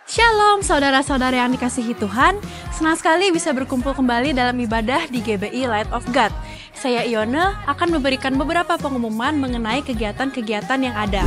Shalom saudara-saudara yang dikasihi Tuhan, senang sekali bisa berkumpul kembali dalam ibadah di GBI Light of God. Saya Ione akan memberikan beberapa pengumuman mengenai kegiatan-kegiatan yang ada.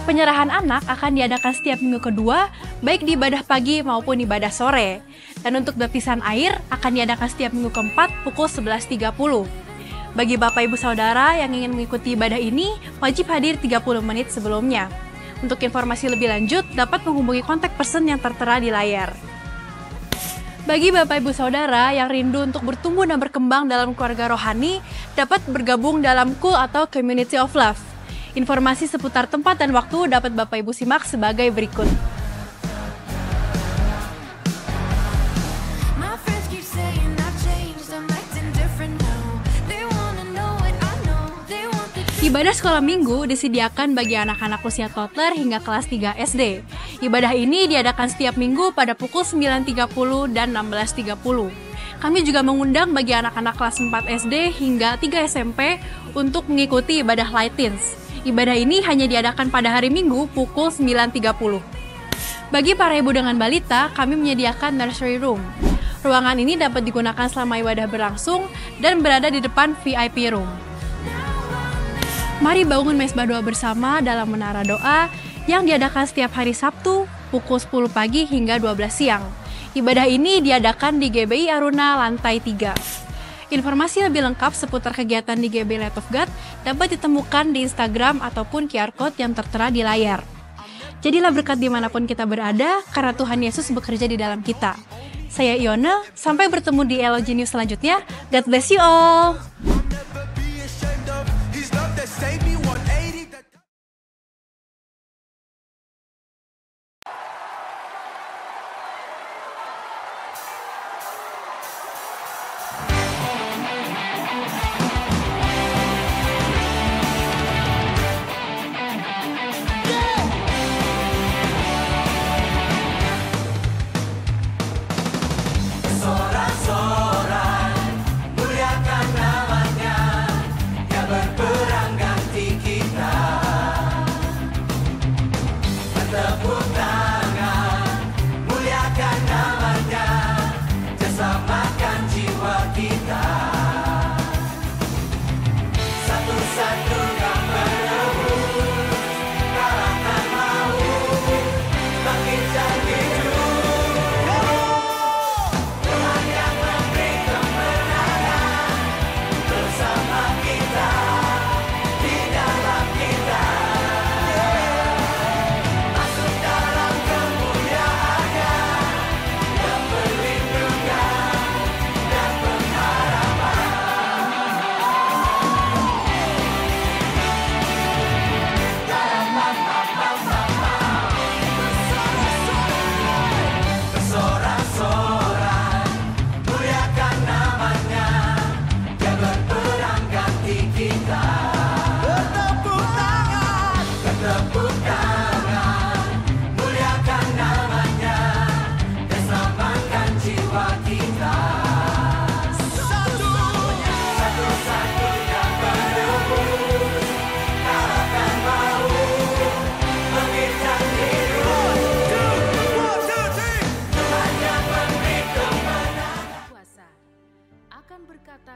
Penyerahan anak akan diadakan setiap minggu kedua, baik di ibadah pagi maupun ibadah sore. Dan untuk baptisan air akan diadakan setiap minggu keempat pukul 11.30. Bagi Bapak Ibu Saudara yang ingin mengikuti ibadah ini, wajib hadir 30 menit sebelumnya. Untuk informasi lebih lanjut, dapat menghubungi kontak person yang tertera di layar. Bagi Bapak Ibu Saudara yang rindu untuk bertumbuh dan berkembang dalam keluarga rohani, dapat bergabung dalam KUL atau Community of Love. Informasi seputar tempat dan waktu dapat Bapak Ibu simak sebagai berikut. Ibadah sekolah minggu disediakan bagi anak-anak usia toddler hingga kelas 3 SD. Ibadah ini diadakan setiap minggu pada pukul 9.30 dan 16.30. Kami juga mengundang bagi anak-anak kelas 4 SD hingga 3 SMP untuk mengikuti ibadah Light Teens. Ibadah ini hanya diadakan pada hari Minggu pukul 9.30. Bagi para ibu dengan balita, kami menyediakan nursery room. Ruangan ini dapat digunakan selama ibadah berlangsung dan berada di depan VIP room. Mari bangun mesbah doa bersama dalam menara doa yang diadakan setiap hari Sabtu pukul 10 pagi hingga 12 siang. Ibadah ini diadakan di GBI Aruna lantai 3. Informasi lebih lengkap seputar kegiatan di GBI Light of God dapat ditemukan di Instagram ataupun QR Code yang tertera di layar. Jadilah berkat dimanapun kita berada karena Tuhan Yesus bekerja di dalam kita. Saya Ione, sampai bertemu di LOG News selanjutnya. God bless you all!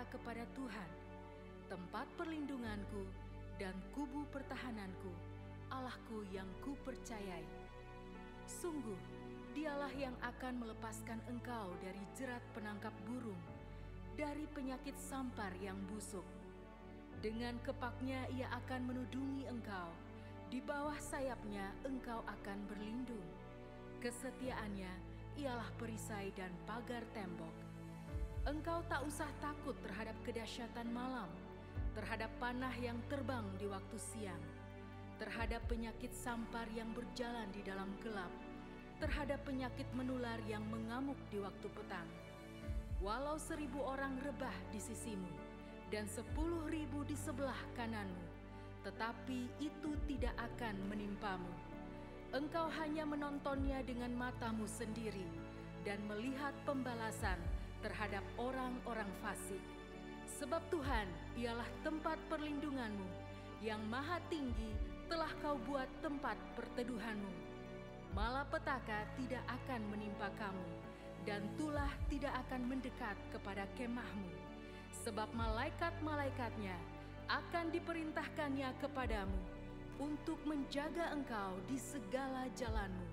Kepada Tuhan, tempat perlindunganku dan kubu pertahananku, Allahku yang kupercayai. Sungguh, Dialah yang akan melepaskan engkau dari jerat penangkap burung, dari penyakit sampar yang busuk. Dengan kepaknya Ia akan menudungi engkau, di bawah sayapnya engkau akan berlindung. Kesetiaannya ialah perisai dan pagar tembok. Engkau tak usah takut terhadap kedahsyatan malam, terhadap panah yang terbang di waktu siang, terhadap penyakit sampar yang berjalan di dalam gelap, terhadap penyakit menular yang mengamuk di waktu petang. Walau 1.000 orang rebah di sisimu dan 10.000 di sebelah kananmu, tetapi itu tidak akan menimpamu. Engkau hanya menontonnya dengan matamu sendiri dan melihat pembalasan terhadap orang-orang fasik. Sebab Tuhan ialah tempat perlindunganmu yang maha tinggi telah kau buat tempat perteduhanmu. Malapetaka tidak akan menimpa kamu, dan tulah tidak akan mendekat kepada kemahmu. Sebab malaikat-malaikatnya akan diperintahkannya kepadamu untuk menjaga engkau di segala jalanmu.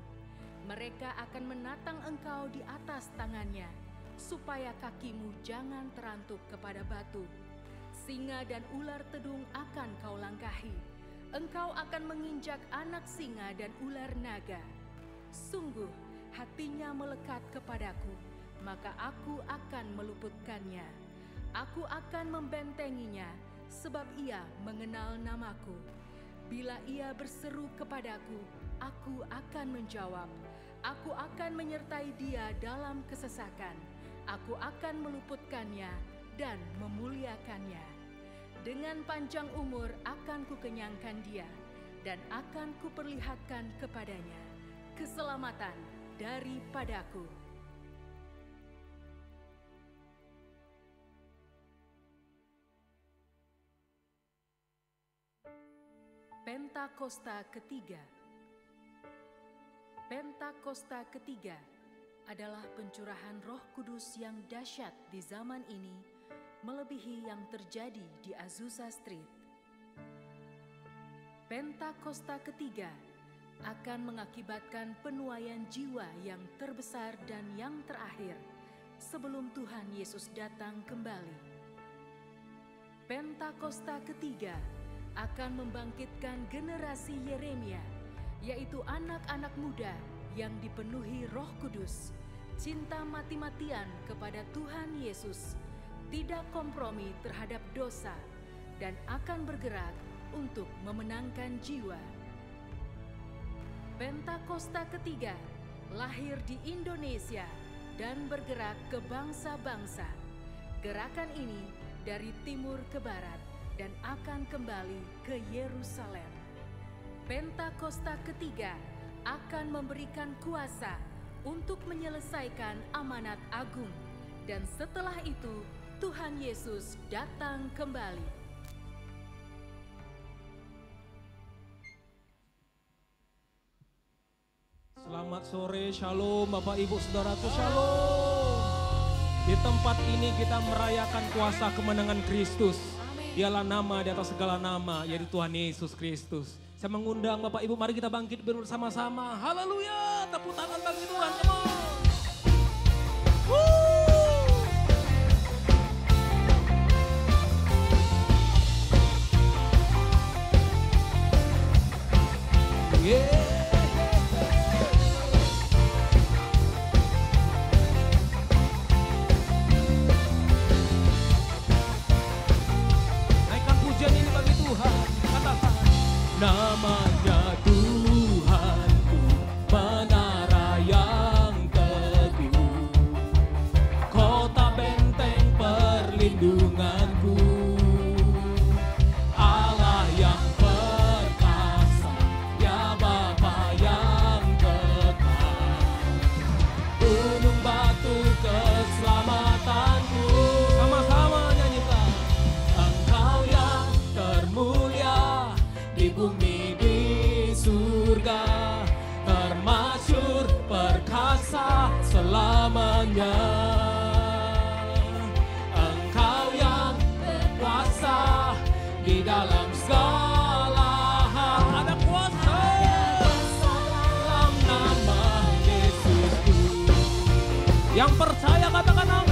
Mereka akan menatang engkau di atas tangannya, supaya kakimu jangan terantuk kepada batu. Singa dan ular tedung akan kau langkahi. Engkau akan menginjak anak singa dan ular naga. Sungguh, hatinya melekat kepadaku, maka aku akan meluputkannya. Aku akan membentenginya, sebab ia mengenal namaku. Bila ia berseru kepadaku, aku akan menjawab. Aku akan menyertai dia dalam kesesakan. Aku akan meluputkannya dan memuliakannya. Dengan panjang umur akan kukenyangkan dia, dan akan kuperlihatkan kepadanya keselamatan daripadaku. Pentakosta ketiga. Pentakosta ketiga adalah pencurahan Roh Kudus yang dahsyat di zaman ini, melebihi yang terjadi di Azusa Street. Pentakosta ketiga akan mengakibatkan penuaian jiwa yang terbesar dan yang terakhir sebelum Tuhan Yesus datang kembali. Pentakosta ketiga akan membangkitkan generasi Yeremia, yaitu anak-anak muda yang dipenuhi Roh Kudus, cinta mati-matian kepada Tuhan Yesus, tidak kompromi terhadap dosa, dan akan bergerak untuk memenangkan jiwa. Pentakosta ketiga lahir di Indonesia dan bergerak ke bangsa-bangsa. Gerakan ini dari timur ke barat dan akan kembali ke Yerusalem. Pentakosta ketiga akan memberikan kuasa untuk menyelesaikan amanat agung, dan setelah itu Tuhan Yesus datang kembali. Selamat sore, shalom Bapak Ibu Saudaraku, shalom. Di tempat ini kita merayakan kuasa kemenangan Kristus. Dialah nama di atas segala nama, yaitu Tuhan Yesus Kristus. Saya mengundang Bapak Ibu, mari kita bangkit bersama-sama. Haleluya, tepuk tangan bagi Tuhan, come on. Yeah. Namanya Tuhanku, menara yang teguh, kota benteng perlindunganku, Allah yang perkasa, ya Bapa yang kekal, gunung batu keselamatanku. Sama-sama nyanyikan. Engkau yang termulia di bumi di surga, termasyhur perkasa selamanya. Engkau yang berkuasa di dalam segala hal. Ada kuasa dalam nama Yesusku. Yang percaya katakan amin.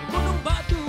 Gunung batu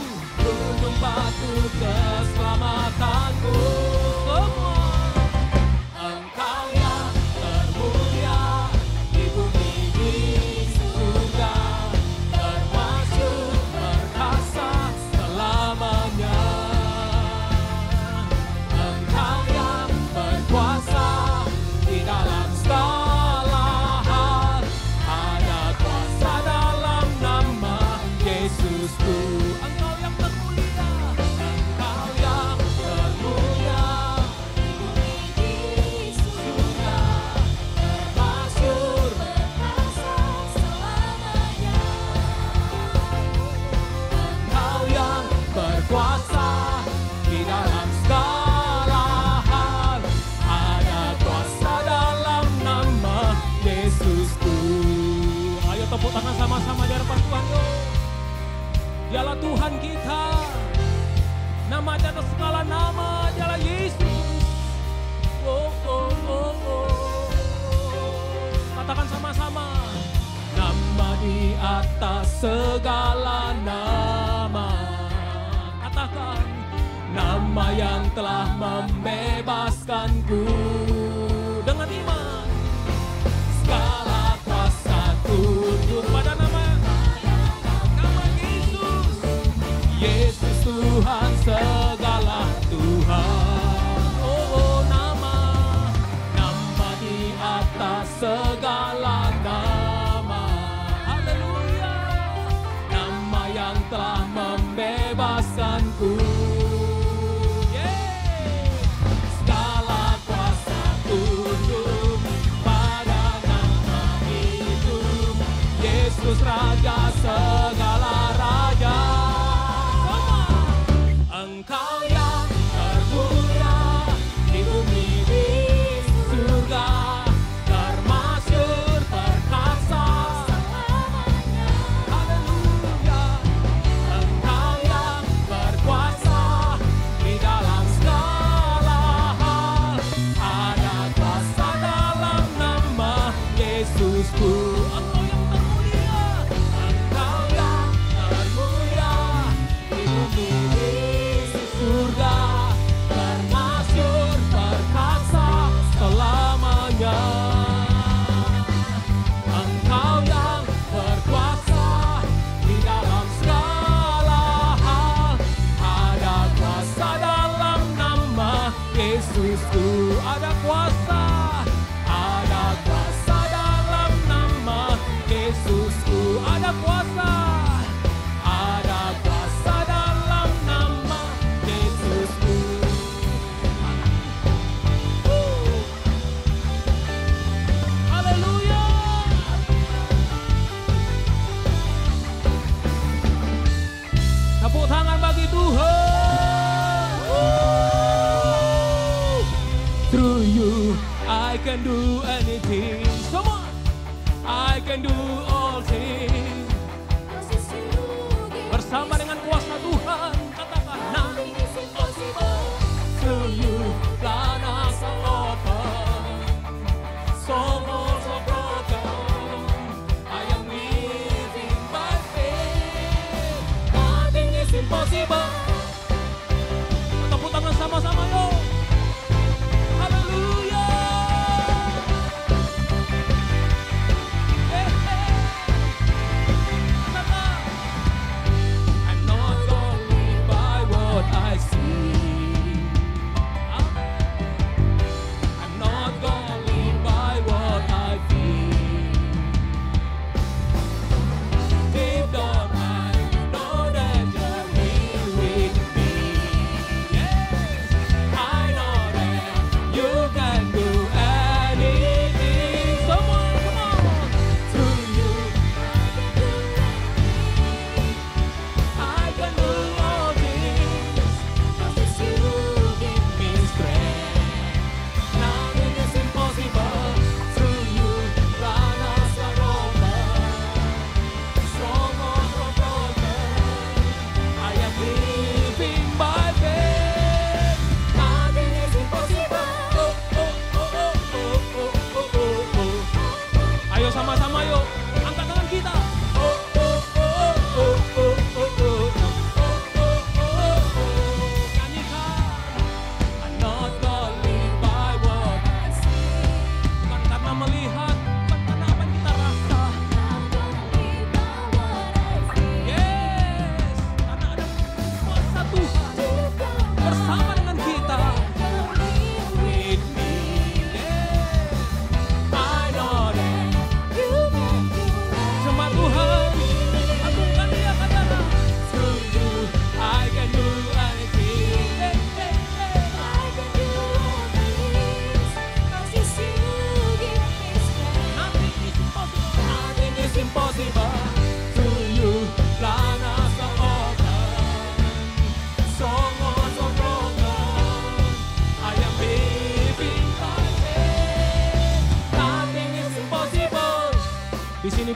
sama-sama di hadapan Tuhan. Yuk. Dialah Tuhan kita. Nama di atas segala nama, dialah Yesus. Oh, oh, oh, oh. Katakan sama-sama. Nama di atas segala nama. Katakan. Nama yang telah membebaskanku. Dengan iman. Segala kuasa tunduk pada nama Yesus. Yesus Tuhan segala Tuhan. Oh, nama di atas segala nama. Haleluya. Nama yang telah membebaskanku. Segala kuasa tunduk pada nama itu. Yesus Raja segala raja. Engkau yang termulia di bumi di surga, termasyhur perkasa selamanya. Haleluya. Engkau yang berkuasa di dalam segala hal. Ada kuasa dalam nama Yesusku. Engkau yang termulia. Engkau yang termulia di bumi di surga, termasyhur perkasa selamanya. Engkau yang berkuasa di dalam segala hal. Ada kuasa dalam nama Yesusku. Ada kuasa dalam nama Yesusku. Ada kuasa dalam nama Yesusku. Haleluya. Tepuk tangan bagi Tuhan. Through you I can do anything. Semua I can do all things. Bersama dengan kuasa Tuhan, katakan nothing is impossible. Through you planets are open. So more so broken. I am living by faith. Nothing is impossible. Tepuk tangan sama-sama yuk. Haleluya. I'm not gonna live by what I see. I'm not gonna live by what I feel. Deep down I know that you're here with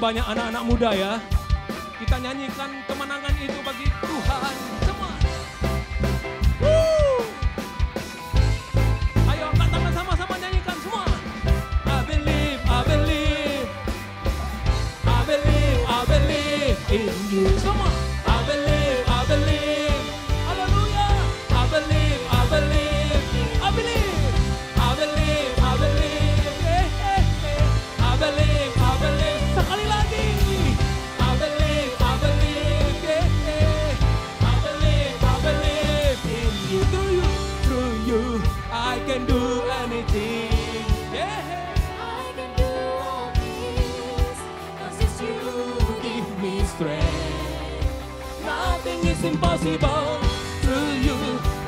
banyak anak-anak muda ya. Kita nyanyikan kemenangan itu bagi Tuhan. Semua. Ayo angkat tangan sama-sama nyanyikan semua. I believe, I believe. I believe, I believe in you. Semua. I believe, I believe. Hallelujah. I believe, I believe. I believe, I believe, I believe. I believe, I believe. Sekali lagi. I believe, I believe. I believe, I believe in you. Through you, I can do anything. I can do all things, 'cause it's you who give me Strength. Nothing is impossible through you.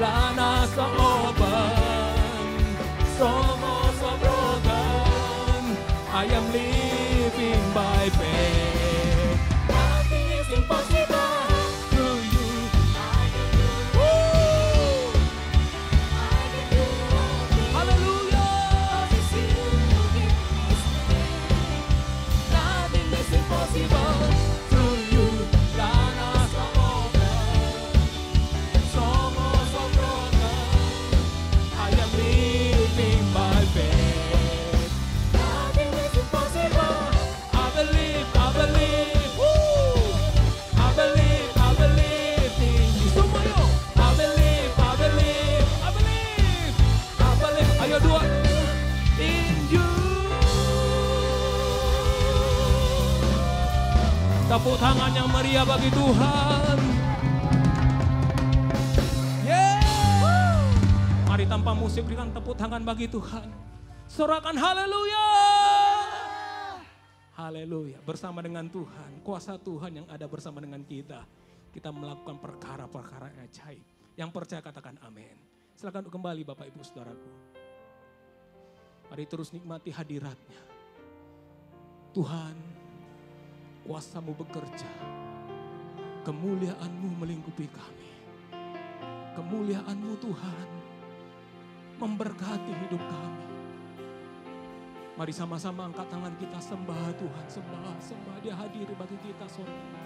Lana so open, so more so broken. I am living by faith. Nothing is impossible through you. I can do all things, Hallelujah. 'cause it's you who give me strength. Nothing is impossible through you. Lana so open, so more so broken. I am living by faith. Nothing is impossible. I believe, I believe. Woo! I believe, I believe in you. Semua yuk. I believe, I believe, I believe, I believe. Ayo dua. In you. Tepuk tangan yang meriah bagi Tuhan. Yeah. Mari tanpa musik berikan tepuk tangan bagi Tuhan. Sorakan haleluya. Haleluya. Bersama dengan Tuhan, kuasa Tuhan yang ada bersama dengan kita. Kita melakukan perkara-perkara yang ajaib. Yang percaya katakan amin. Silakan kembali Bapak Ibu Saudaraku. Mari terus nikmati hadiratnya. Tuhan, kuasa-Mu bekerja. Kemuliaan-Mu melingkupi kami. Kemuliaan-Mu Tuhan memberkati hidup kami. Mari sama-sama angkat tangan kita sembah Tuhan, sembah. Dia hadir bagi kita sore ini.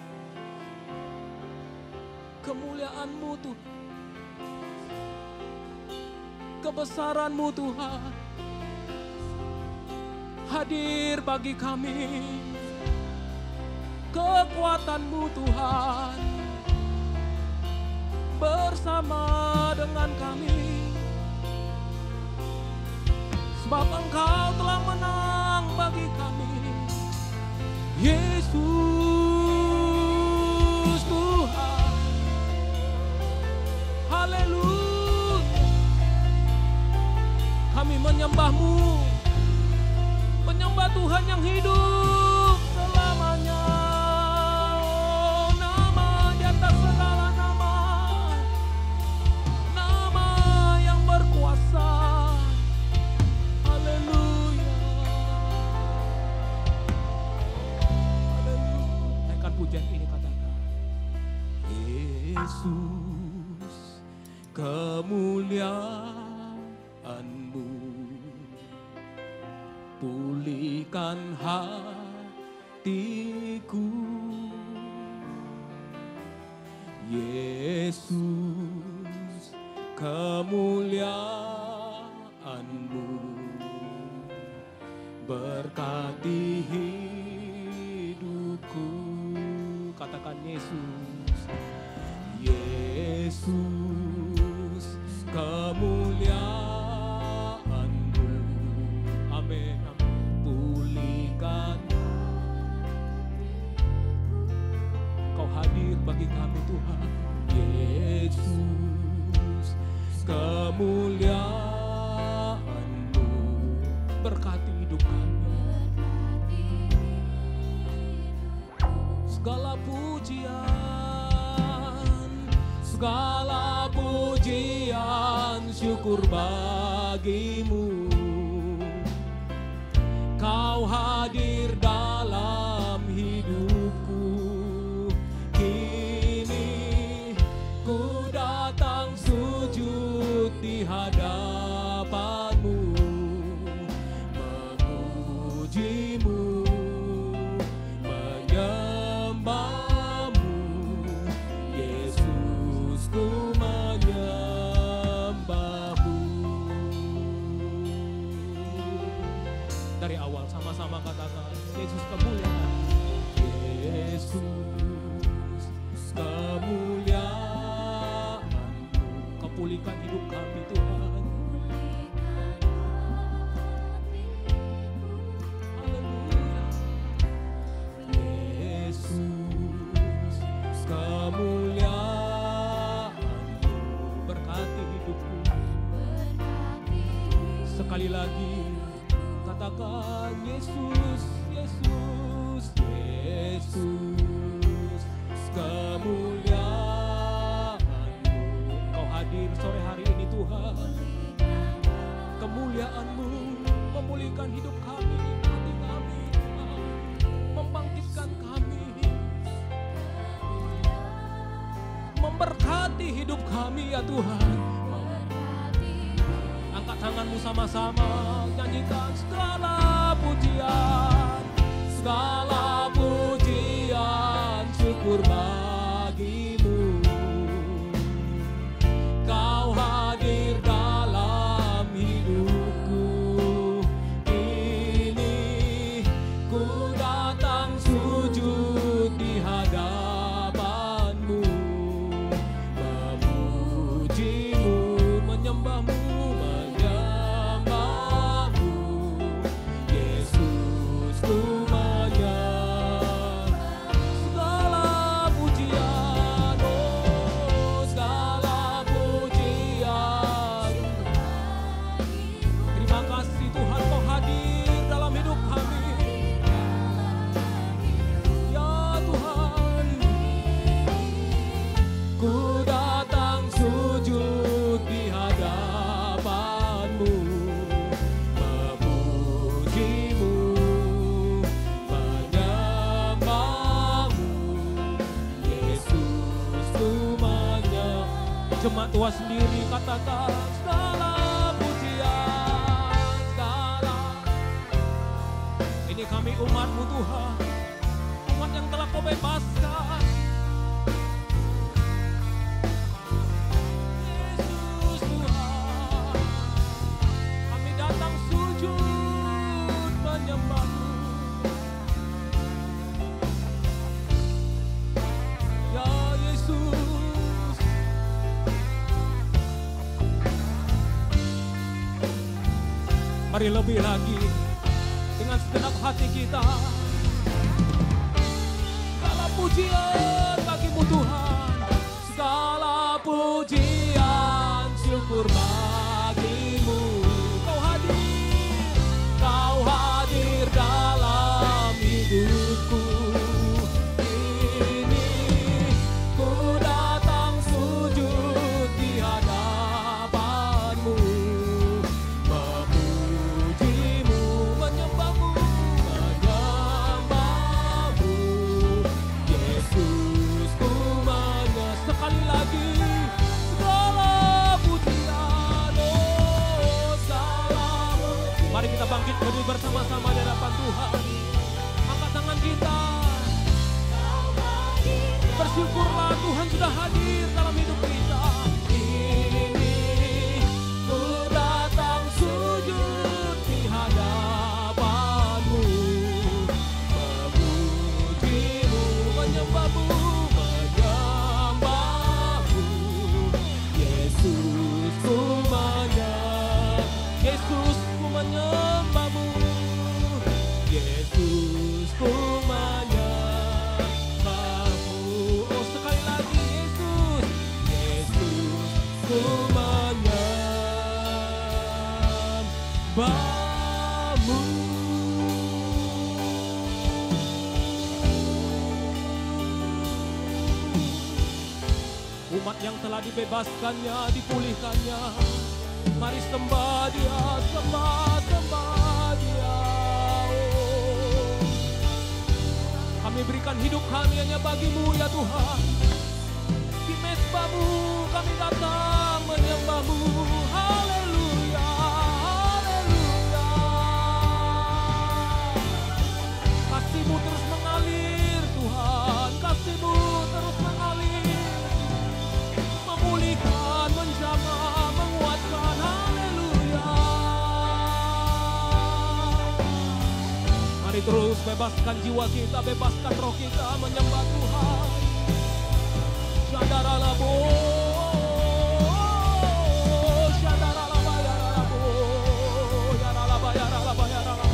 Kemuliaan-Mu Tuhan. Kebesaran-Mu Tuhan. Hadir bagi kami. Kekuatan-Mu Tuhan. Bersama dengan kami. Sebab Engkau telah menang bagi kami. Yesus Tuhan. Haleluya. Kami menyembah-Mu. Menyembah Tuhan yang hidup selamanya. Oh, nama di atas segala nama. Nama yang berkuasa. Haleluya. Haleluya. Naikkan pujian ini katakan. Yesus, kemuliaan-Mu pulihkan hatiku. Yesus, kemuliaan-Mu berkati hidupku. Katakan Yesus. Yesus, kemuliaan-Mu. Amin. Pulihkan. Engkau hadir bagi kami Tuhan. Yesus, kemuliaan-Mu berkati hidup kami. Segala pujian, syukur bagi-Mu. Kau hadir dalam hidupku. Kini ku datang sujud di hadapan-Mu, memuji-Mu, lagi. Katakan Yesus, Yesus, Yesus, kemuliaan-Mu. Kau hadir sore hari ini Tuhan. Kemuliaan-Mu memulihkan hidup kami, hati kami, Tuhan. Membangkitkan kami, memberkati hidup kami ya Tuhan. Angkat tanganmu sama-sama, nyanyikan segala pujian, segala pujian, syukur bagimu. Kau hadir dalam hidupku, ini ku datang sujud di hadapanmu, memujimu, menyembahmu, Yesus ku menyembah. Segala pujian, oh segala pujian. Terima kasih Tuhan, kau hadir dalam hidup kami. Ya Tuhan, ku datang sujud di hadapanmu, memujimu, menyembahmu. Yesus ku menyembah. Jemaat Tuhan sendiri katakan segala pujian, segala. Ini kami umat-Mu Tuhan, umat yang telah Kau bebaskan. Yesus Tuhan, kami datang sujud menyembah-Mu. Ya Yesus, mari lebih lagi dengan segenap hati kita. Segala pujian bagi-Mu Tuhan, segala pujian, syukur bagi-Mu. Kau hadir dalam hidupku. Ini ku datang sujud di hadapanmu, memujimu, menyembahmu, menyembahmu. Yesus ku menyembah. Sekali lagi segala pujian, oh salam. Mari kita bangkit berdiri bersama-sama di hadapan Tuhan. Angkat tangan kita, bersyukurlah Tuhan sudah hadir dalam hidup kita. Ini ku datang sujud di hadapanmu, memujimu, menyembahmu, menyembahmu. Yesus ku menyembah, Yesus ku menyembahmu, Yesus ku menyembahmu. Oh sekali lagi Yesus, Yesus ku menyembahmu. Umat yang telah dibebaskannya, dipulihkannya, mari sembah Dia, sembah Dia. Oh, kami berikan hidup kami hanya bagi-Mu ya Tuhan. Di mezbah-Mu kami datang menyembah-Mu. Haleluya, haleluya. Kasih-Mu terus mengalir Tuhan, kasih-Mu terus mengalir, memulihkan, menjamah, menguatkan. Haleluya. Mari terus bebaskan jiwa kita, bebaskan roh kita menyembah Tuhan. Shandaralabo, shandaralaba, yaralabo, yaralaba, yaralaba, yaralaba.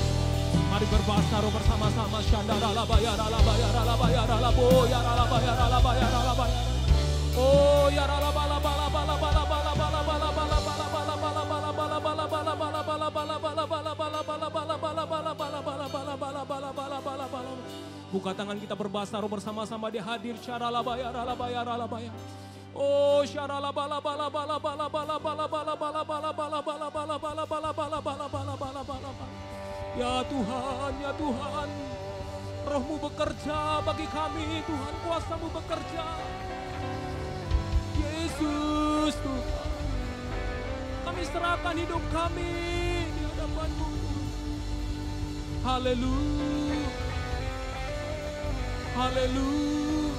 Mari berbahasa roh bersama-sama. Shandaralaba, yaralaba, yaralaba, yaralabo, yaralaba, yaralaba, yaralaba. Oh yaralaba, laba, laba, laba, laba, laba, laba, laba, laba, laba, laba, laba, laba, laba, laba, laba, laba, laba, laba, Buka tangan kita berbahasa roh bersama-sama, dia hadir. Syaralabaya, ralabaya, ralabaya. Oh, ya Tuhan, ya Tuhan. Roh-Mu bekerja bagi kami, Tuhan. Kuasa-Mu bekerja. Yesus, Tuhan. Kami serahkan hidup kami di hadapan-Mu. Haleluya. Haleluya.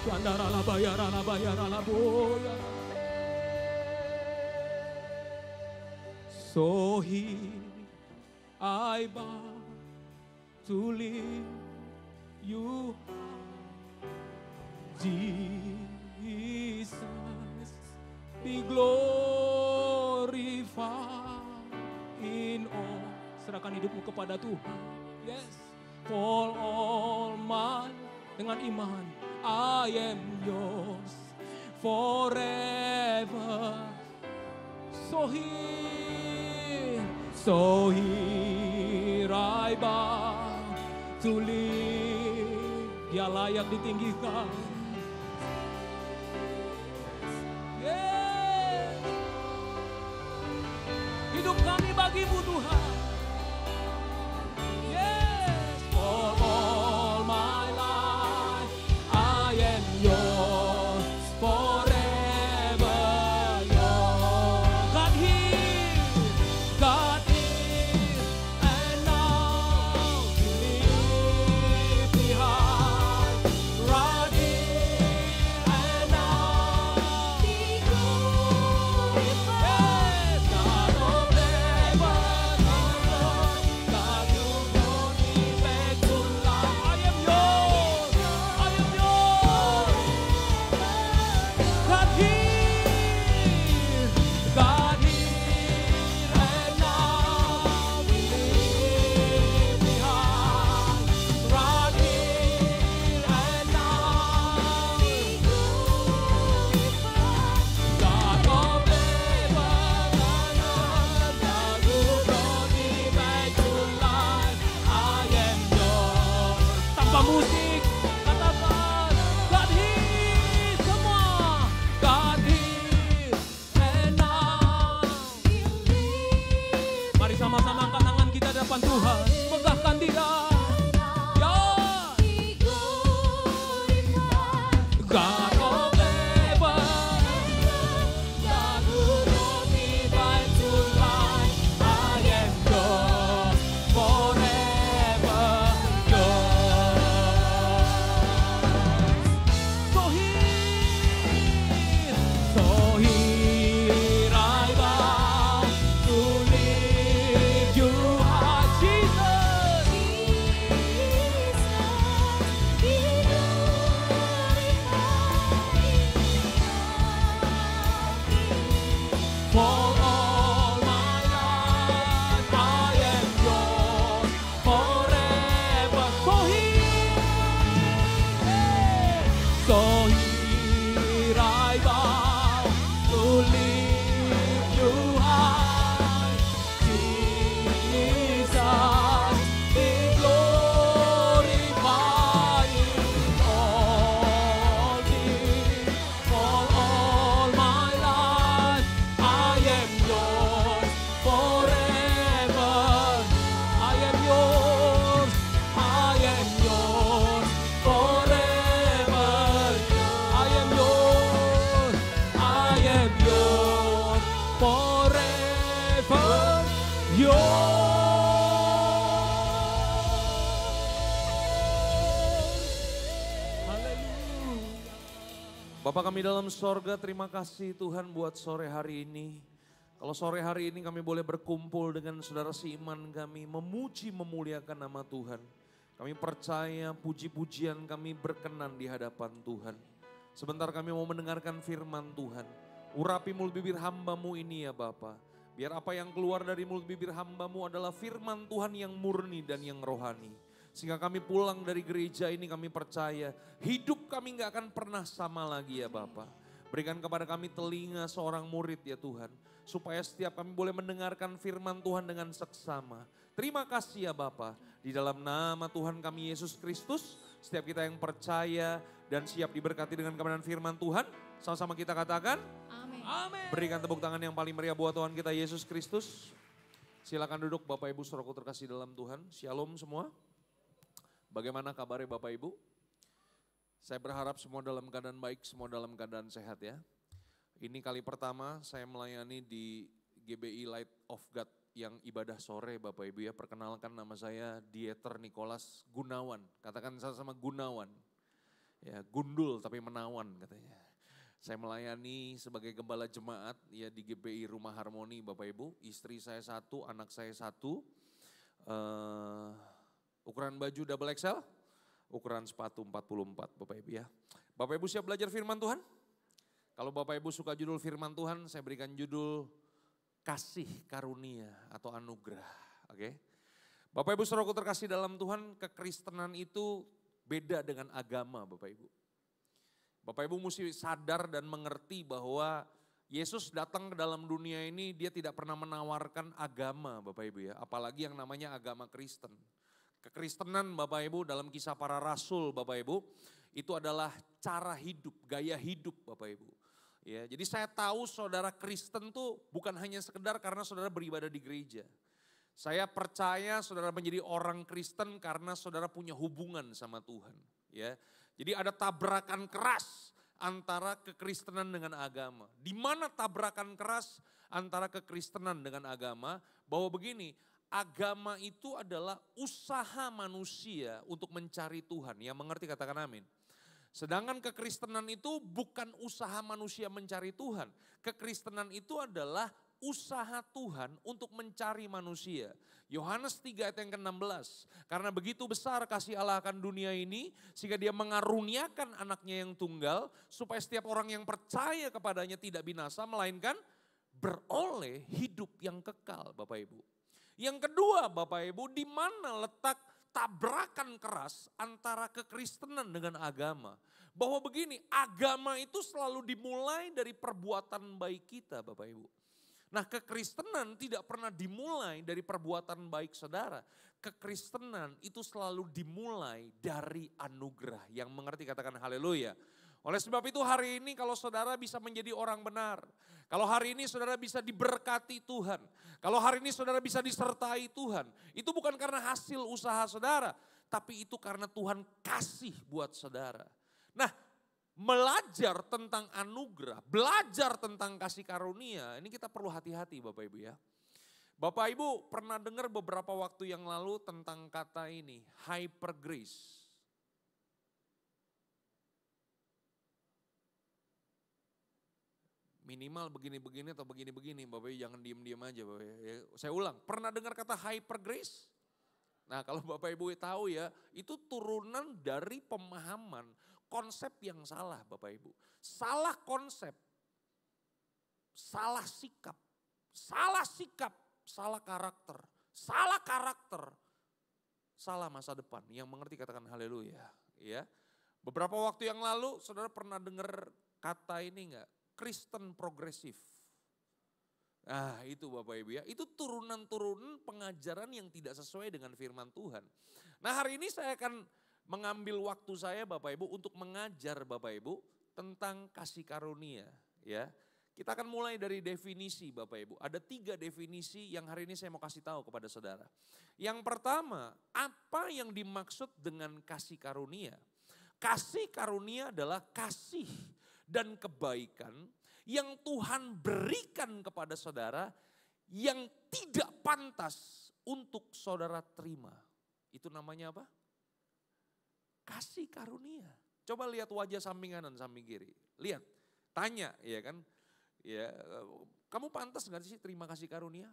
Shandaralabaya, ralabaya, ralaboya. So here I bow to lift you high. Jesus, be glorified in all. Serahkan hidupmu kepada Tuhan. Yes. For all my, dengan iman, I am yours forever. So here I bow to live. Dia layak ditinggikan. Yeah. Hidup kami bagi-Mu Tuhan. Yes, for all my life I am yours forever. Yours. God here, God here, and now He lives behind. Right here and now He glorified. Yes, God of heaven and earth, God you brought me back to life. I am yours, I am yours. God here, God here, and now we live behind. Right here and now we glorify. God of heaven and earth, God who brought me back to life. I am yours. Tanpa musik, katakan God here, semua. God here and now. Mari sama-sama angkat tangan kita di depan Tuhan. Megahkan Dia. Ya. God of heaven, God who brought me back to life. I am yours forever. Yours. So here I bow to lift you high, Jesus. For all my life I am yours forever. So here I bow to lift you high. Jesus, be glorified in all things. For all my life I am yours forever. I am yours, I am yours forever. I am yours, I am yours forever. Haleluya. Bapa kami dalam sorga, terima kasih Tuhan buat sore hari ini. Kalau sore hari ini kami boleh berkumpul dengan saudara seiman kami, memuji memuliakan nama Tuhan. Kami percaya puji-pujian kami berkenan di hadapan Tuhan. Sebentar kami mau mendengarkan firman Tuhan. Urapi mulut bibir hamba-Mu ini ya Bapa. Biar apa yang keluar dari mulut bibir hamba-Mu adalah firman Tuhan yang murni dan yang rohani. Sehingga kami pulang dari gereja ini kami percaya hidup kami gak akan pernah sama lagi ya Bapa. Berikan kepada kami telinga seorang murid ya Tuhan. Supaya setiap kami boleh mendengarkan firman Tuhan dengan seksama. Terima kasih ya Bapa. Di dalam nama Tuhan kami Yesus Kristus, setiap kita yang percaya dan siap diberkati dengan kebenaran firman Tuhan, sama-sama kita katakan, Amin. Amin. berikan tepuk tangan yang paling meriah buat Tuhan kita Yesus Kristus. Silakan duduk Bapak Ibu saudaraku terkasih dalam Tuhan. Shalom semua. Bagaimana kabarnya Bapak Ibu? Saya berharap semua dalam keadaan baik, semua dalam keadaan sehat ya. Ini kali pertama saya melayani di GBI Light of God yang ibadah sore Bapak Ibu ya. Perkenalkan nama saya Dieter Nicholas Gunawan. Katakan sama-sama Gunawan. Ya, gundul tapi menawan katanya. Saya melayani sebagai gembala jemaat ya di GBI Rumah Harmoni Bapak Ibu. Istri saya 1, anak saya 1. Ukuran baju double XL, ukuran sepatu 44 Bapak Ibu ya. Bapak Ibu siap belajar firman Tuhan? Kalau Bapak Ibu suka judul firman Tuhan, saya berikan judul kasih karunia atau anugerah. Oke. Bapak Ibu saudaraku terkasih dalam Tuhan, kekristenan itu beda dengan agama Bapak Ibu. Bapak Ibu mesti sadar dan mengerti bahwa Yesus datang ke dalam dunia ini, dia tidak pernah menawarkan agama Bapak Ibu ya. Apalagi yang namanya agama Kristen. Kekristenan Bapak Ibu dalam Kisah Para Rasul Bapak Ibu, itu adalah cara hidup, gaya hidup Bapak Ibu. Ya, jadi saya tahu saudara Kristen tuh bukan hanya sekedar karena saudara beribadah di gereja. Saya percaya saudara menjadi orang Kristen karena saudara punya hubungan sama Tuhan. Ya, jadi ada tabrakan keras antara kekristenan dengan agama. Di mana tabrakan keras antara kekristenan dengan agama? Bahwa begini, agama itu adalah usaha manusia untuk mencari Tuhan. Yang mengerti katakan amin. Sedangkan kekristenan itu bukan usaha manusia mencari Tuhan. Kekristenan itu adalah usaha Tuhan untuk mencari manusia. Yohanes 3 ayat yang ke-16. Karena begitu besar kasih Allah akan dunia ini, sehingga dia mengaruniakan anaknya yang tunggal, supaya setiap orang yang percaya kepadanya tidak binasa, melainkan beroleh hidup yang kekal Bapak Ibu. Yang kedua Bapak Ibu, di mana letak tabrakan keras antara kekristenan dengan agama. Bahwa begini, agama itu selalu dimulai dari perbuatan baik kita Bapak Ibu. Nah, kekristenan tidak pernah dimulai dari perbuatan baik saudara. Kekristenan itu selalu dimulai dari anugerah. Yang mengerti katakan haleluya. Oleh sebab itu hari ini kalau saudara bisa menjadi orang benar. Kalau hari ini saudara bisa diberkati Tuhan. Kalau hari ini saudara bisa disertai Tuhan. Itu bukan karena hasil usaha saudara. Tapi itu karena Tuhan kasih buat saudara. Nah, belajar tentang anugerah, belajar tentang kasih karunia, ini kita perlu hati-hati Bapak Ibu ya. Bapak Ibu pernah dengar beberapa waktu yang lalu tentang kata ini, hyper grace. Minimal begini-begini atau begini-begini, Bapak Ibu jangan diem-diem aja Bapak Ibu. Ya, saya ulang, pernah dengar kata hyper grace? Nah kalau Bapak Ibu tahu ya, itu turunan dari pemahaman konsep yang salah Bapak Ibu. Salah konsep, salah sikap, salah karakter, salah masa depan. Yang mengerti katakan haleluya. Ya. Beberapa waktu yang lalu saudara pernah dengar kata ini enggak? Kristen progresif. Nah itu Bapak Ibu ya, itu turunan-turunan pengajaran yang tidak sesuai dengan firman Tuhan. Nah hari ini saya akan mengambil waktu saya Bapak Ibu untuk mengajar Bapak Ibu tentang kasih karunia ya. Kita akan mulai dari definisi Bapak Ibu. Ada 3 definisi yang hari ini saya mau kasih tahu kepada saudara. Yang pertama, apa yang dimaksud dengan kasih karunia? Kasih karunia adalah kasih dan kebaikan yang Tuhan berikan kepada saudara yang tidak pantas untuk saudara terima. Itu namanya apa? Kasih karunia. Coba lihat wajah samping kanan, samping kiri. Lihat, tanya ya kan. Ya, kamu pantas gak sih terima kasih karunia?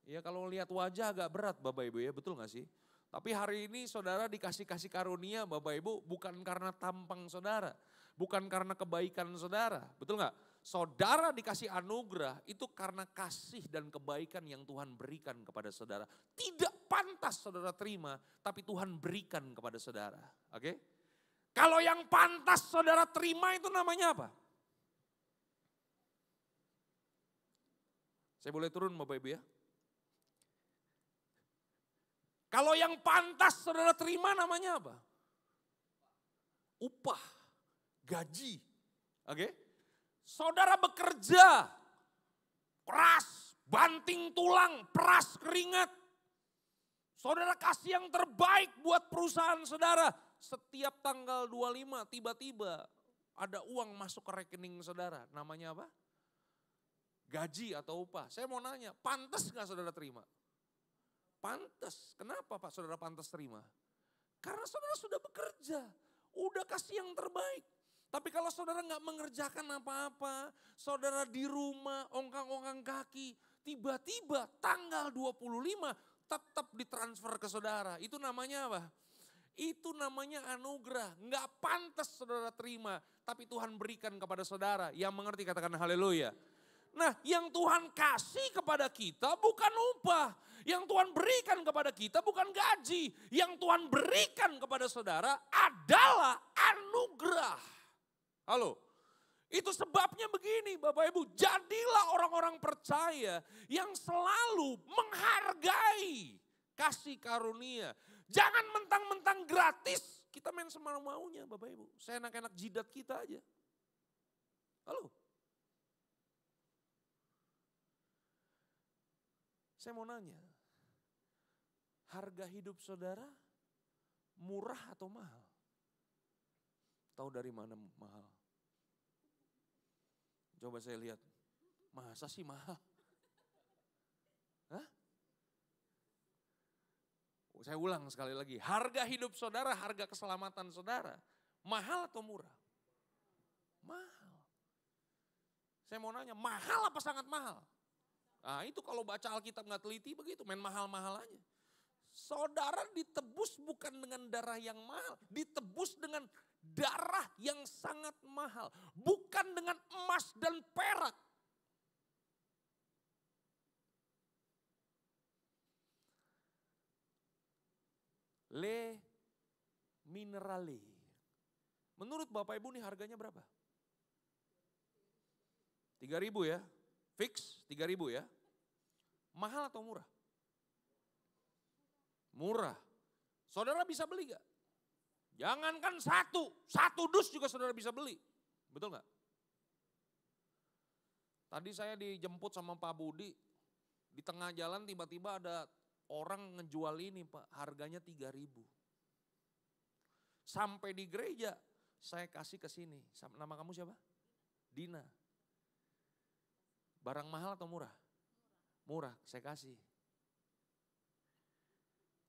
Ya kalau lihat wajah agak berat Bapak Ibu ya, betul gak sih? Tapi hari ini saudara dikasih kasih karunia Bapak Ibu bukan karena tampang saudara. Bukan karena kebaikan saudara, betul gak? Saudara dikasih anugerah itu karena kasih dan kebaikan yang Tuhan berikan kepada saudara. Tidak pantas saudara terima, tapi Tuhan berikan kepada saudara. Oke? Kalau yang pantas saudara terima itu namanya apa? Saya boleh turun Bapak Ibu ya? Kalau yang pantas saudara terima namanya apa? Upah, gaji. Oke? Saudara bekerja, keras, banting tulang, peras keringat. Saudara kasih yang terbaik buat perusahaan saudara. Setiap tanggal 25 tiba-tiba ada uang masuk ke rekening saudara. Namanya apa? Gaji atau upah. Saya mau nanya, pantas gak saudara terima? Pantas. Kenapa Pak saudara pantas terima? Karena saudara sudah bekerja, udah kasih yang terbaik. Tapi kalau saudara gak mengerjakan apa-apa, saudara di rumah ongkang-ongkang kaki, tiba-tiba tanggal 25 tetap ditransfer ke saudara. Itu namanya apa? Itu namanya anugerah. Gak pantas saudara terima, tapi Tuhan berikan kepada saudara. Yang mengerti katakan haleluya. Nah, yang Tuhan kasih kepada kita bukan upah. Yang Tuhan berikan kepada kita bukan gaji. Yang Tuhan berikan kepada saudara adalah anugerah. Halo, itu sebabnya begini Bapak Ibu. Jadilah orang-orang percaya yang selalu menghargai kasih karunia. Jangan mentang-mentang gratis. Kita main semau-maunya Bapak Ibu. Saya enak-enak jidat kita aja. Halo. Saya mau nanya, harga hidup saudara murah atau mahal? Tahu dari mana mahal? Coba saya lihat, masa sih mahal? Hah? Saya ulang sekali lagi, harga hidup saudara, harga keselamatan saudara, mahal atau murah? Mahal. Saya mau nanya, mahal apa sangat mahal? Nah itu kalau baca Alkitab nggak teliti begitu, main mahal-mahal aja. Saudara ditebus bukan dengan darah yang mahal, ditebus dengan darah yang sangat mahal. Bukan dengan emas dan perak. Le minerale. Menurut Bapak Ibu nih harganya berapa? 3.000 ya. Fix 3.000 ya. Mahal atau murah? Murah. Saudara bisa beli gak? Jangankan satu dus juga saudara bisa beli. Betul gak? Tadi saya dijemput sama Pak Budi, di tengah jalan tiba-tiba ada orang ngejual ini Pak, harganya 3.000. Sampai di gereja, saya kasih ke sini. Nama kamu siapa? Dina. Barang mahal atau murah? Murah, saya kasih.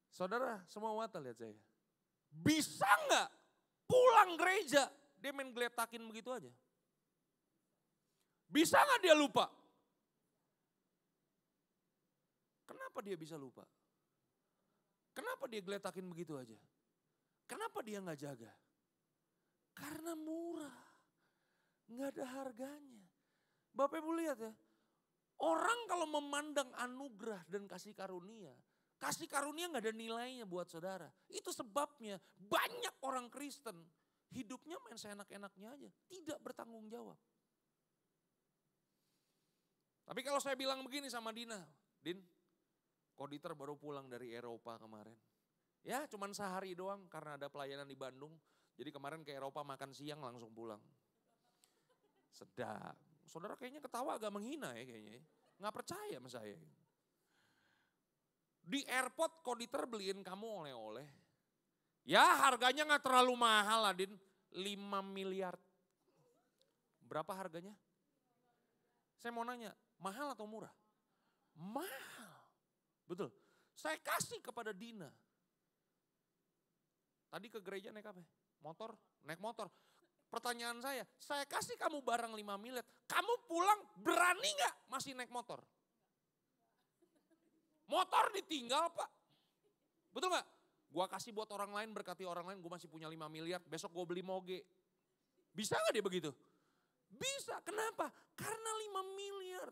Saudara, semua mata lihat saya. Bisa nggak pulang gereja, dia main geletakin begitu aja? Bisa nggak dia lupa? Kenapa dia bisa lupa? Kenapa dia geletakin begitu aja? Kenapa dia nggak jaga? Karena murah, nggak ada harganya. Bapak Ibu lihat ya, orang kalau memandang anugerah dan kasih karunia nggak ada nilainya buat saudara. Itu sebabnya banyak orang Kristen hidupnya main seenak-enaknya aja, tidak bertanggung jawab. Tapi kalau saya bilang begini sama Dina, Din, Koditer baru pulang dari Eropa kemarin. Ya cuman sehari doang karena ada pelayanan di Bandung. Jadi kemarin ke Eropa makan siang langsung pulang. Sedap. Saudara kayaknya ketawa agak menghina ya kayaknya. Nggak percaya sama saya. Di airport Koditer beliin kamu oleh-oleh. Ya harganya nggak terlalu mahal lah Din. 5 miliar. Berapa harganya? Saya mau nanya, mahal atau murah? Mahal. Betul. Saya kasih kepada Dina. Tadi ke gereja naik apa? Motor? Naik motor. Pertanyaan saya kasih kamu barang 5 miliar, kamu pulang berani gak masih naik motor? Motor ditinggal Pak. Betul gak? Gua kasih buat orang lain, berkati orang lain, gue masih punya 5 miliar, besok gue beli moge. Bisa gak dia begitu? Bisa, kenapa? Karena 5 miliar.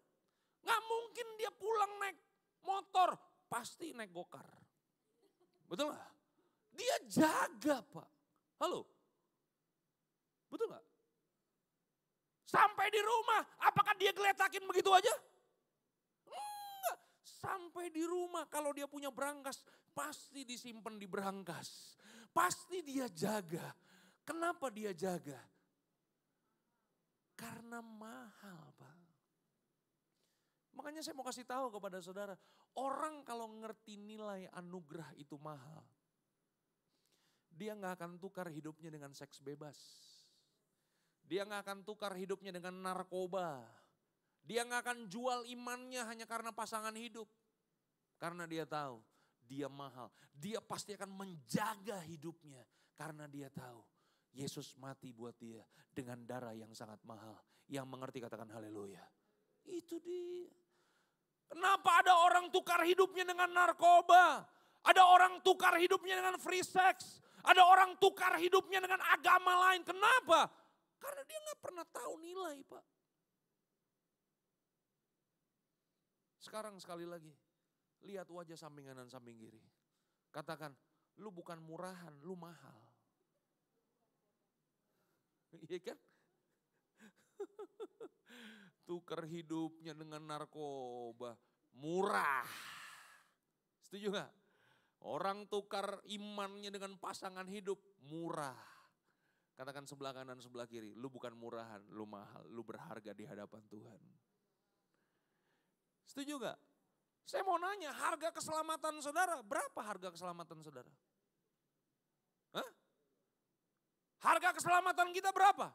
Gak mungkin dia pulang naik motor, pasti naik gokar. Betul gak? Dia jaga Pak. Halo? Betul gak? Sampai di rumah, apakah dia geletakin begitu aja? Enggak. Sampai di rumah kalau dia punya berangkas, pasti disimpan di berangkas. Pasti dia jaga. Kenapa dia jaga? Karena mahal, Pak. Makanya saya mau kasih tahu kepada saudara, orang kalau ngerti nilai anugerah itu mahal, dia gak akan tukar hidupnya dengan seks bebas. Dia gak akan tukar hidupnya dengan narkoba. Dia gak akan jual imannya hanya karena pasangan hidup. Karena dia tahu dia mahal. Dia pasti akan menjaga hidupnya. Karena dia tahu Yesus mati buat dia dengan darah yang sangat mahal. Yang mengerti katakan haleluya. Itu dia. Kenapa ada orang tukar hidupnya dengan narkoba? Ada orang tukar hidupnya dengan free sex. Ada orang tukar hidupnya dengan agama lain. Kenapa? Karena dia gak pernah tahu nilai, Pak. Sekarang sekali lagi, lihat wajah samping kanan samping kiri. Katakan, lu bukan murahan, lu mahal. Iya kan? Tukar hidupnya dengan narkoba, murah. Setuju gak? Orang tukar imannya dengan pasangan hidup, murah. Katakan sebelah kanan sebelah kiri, lu bukan murahan, lu mahal, lu berharga di hadapan Tuhan. Setuju gak? Saya mau nanya, harga keselamatan saudara, berapa harga keselamatan saudara? Hah? Harga keselamatan kita berapa?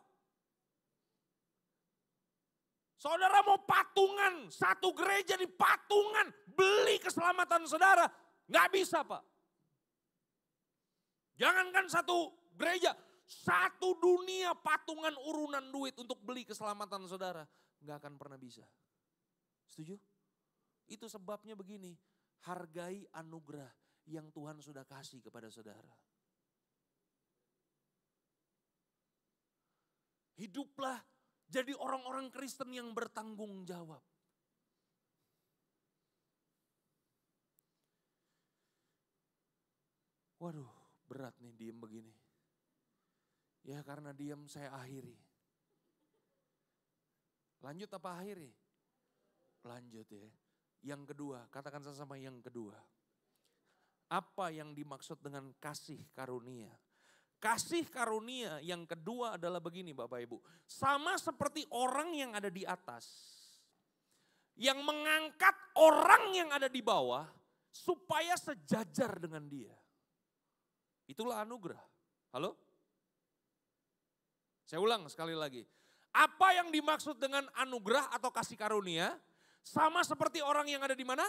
Saudara mau patungan, satu gereja di patungan, beli keselamatan saudara. Gak bisa, Pak. Jangankan satu gereja, satu dunia patungan urunan duit untuk beli keselamatan saudara. Gak akan pernah bisa. Setuju? Itu sebabnya begini, hargai anugerah yang Tuhan sudah kasih kepada saudara. Hiduplah jadi orang-orang Kristen yang bertanggung jawab. Waduh, berat nih diem begini. Ya karena diem saya akhiri. Lanjut apa akhiri? Lanjut ya. Yang kedua, katakan sama yang kedua. Apa yang dimaksud dengan kasih karunia? Kasih karunia yang kedua adalah begini Bapak Ibu. Sama seperti orang yang ada di atas. Yang mengangkat orang yang ada di bawah supaya sejajar dengan dia. Itulah anugerah. Halo? Saya ulang sekali lagi. Apa yang dimaksud dengan anugerah atau kasih karunia? Sama seperti orang yang ada di mana?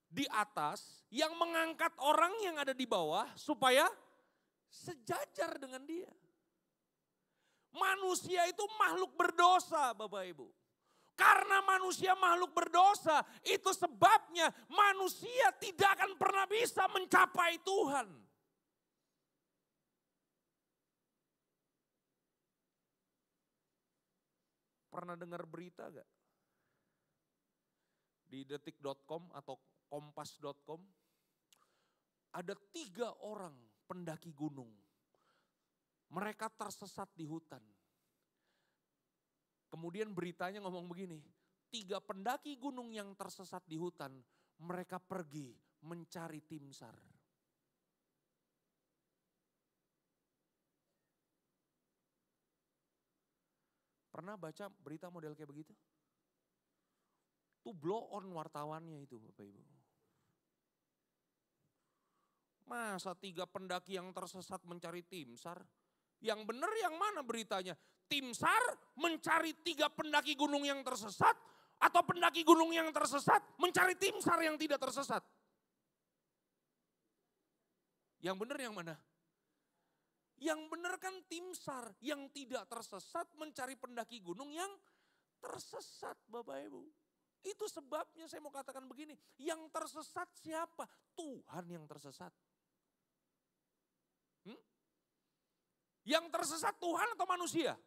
Di atas, yang mengangkat orang yang ada di bawah supaya sejajar dengan dia. Manusia itu makhluk berdosa Bapak Ibu. Karena manusia makhluk berdosa, itu sebabnya manusia tidak akan pernah bisa mencapai Tuhan. Pernah dengar berita gak? Di detik.com atau kompas.com, ada 3 orang pendaki gunung. Mereka tersesat di hutan. Kemudian beritanya ngomong begini, 3 pendaki gunung yang tersesat di hutan, mereka pergi mencari tim SAR. Pernah baca berita model kayak begitu? Itu blow on wartawannya itu Bapak Ibu. Masa 3 pendaki yang tersesat mencari tim SAR? Yang benar yang mana beritanya? Tim SAR mencari 3 pendaki gunung yang tersesat atau pendaki gunung yang tersesat mencari tim SAR yang tidak tersesat? Yang benar yang mana? Yang benar kan tim SAR yang tidak tersesat mencari pendaki gunung yang tersesat Bapak Ibu. Itu sebabnya saya mau katakan begini, yang tersesat siapa? Tuhan yang tersesat. Yang tersesat Tuhan atau manusia?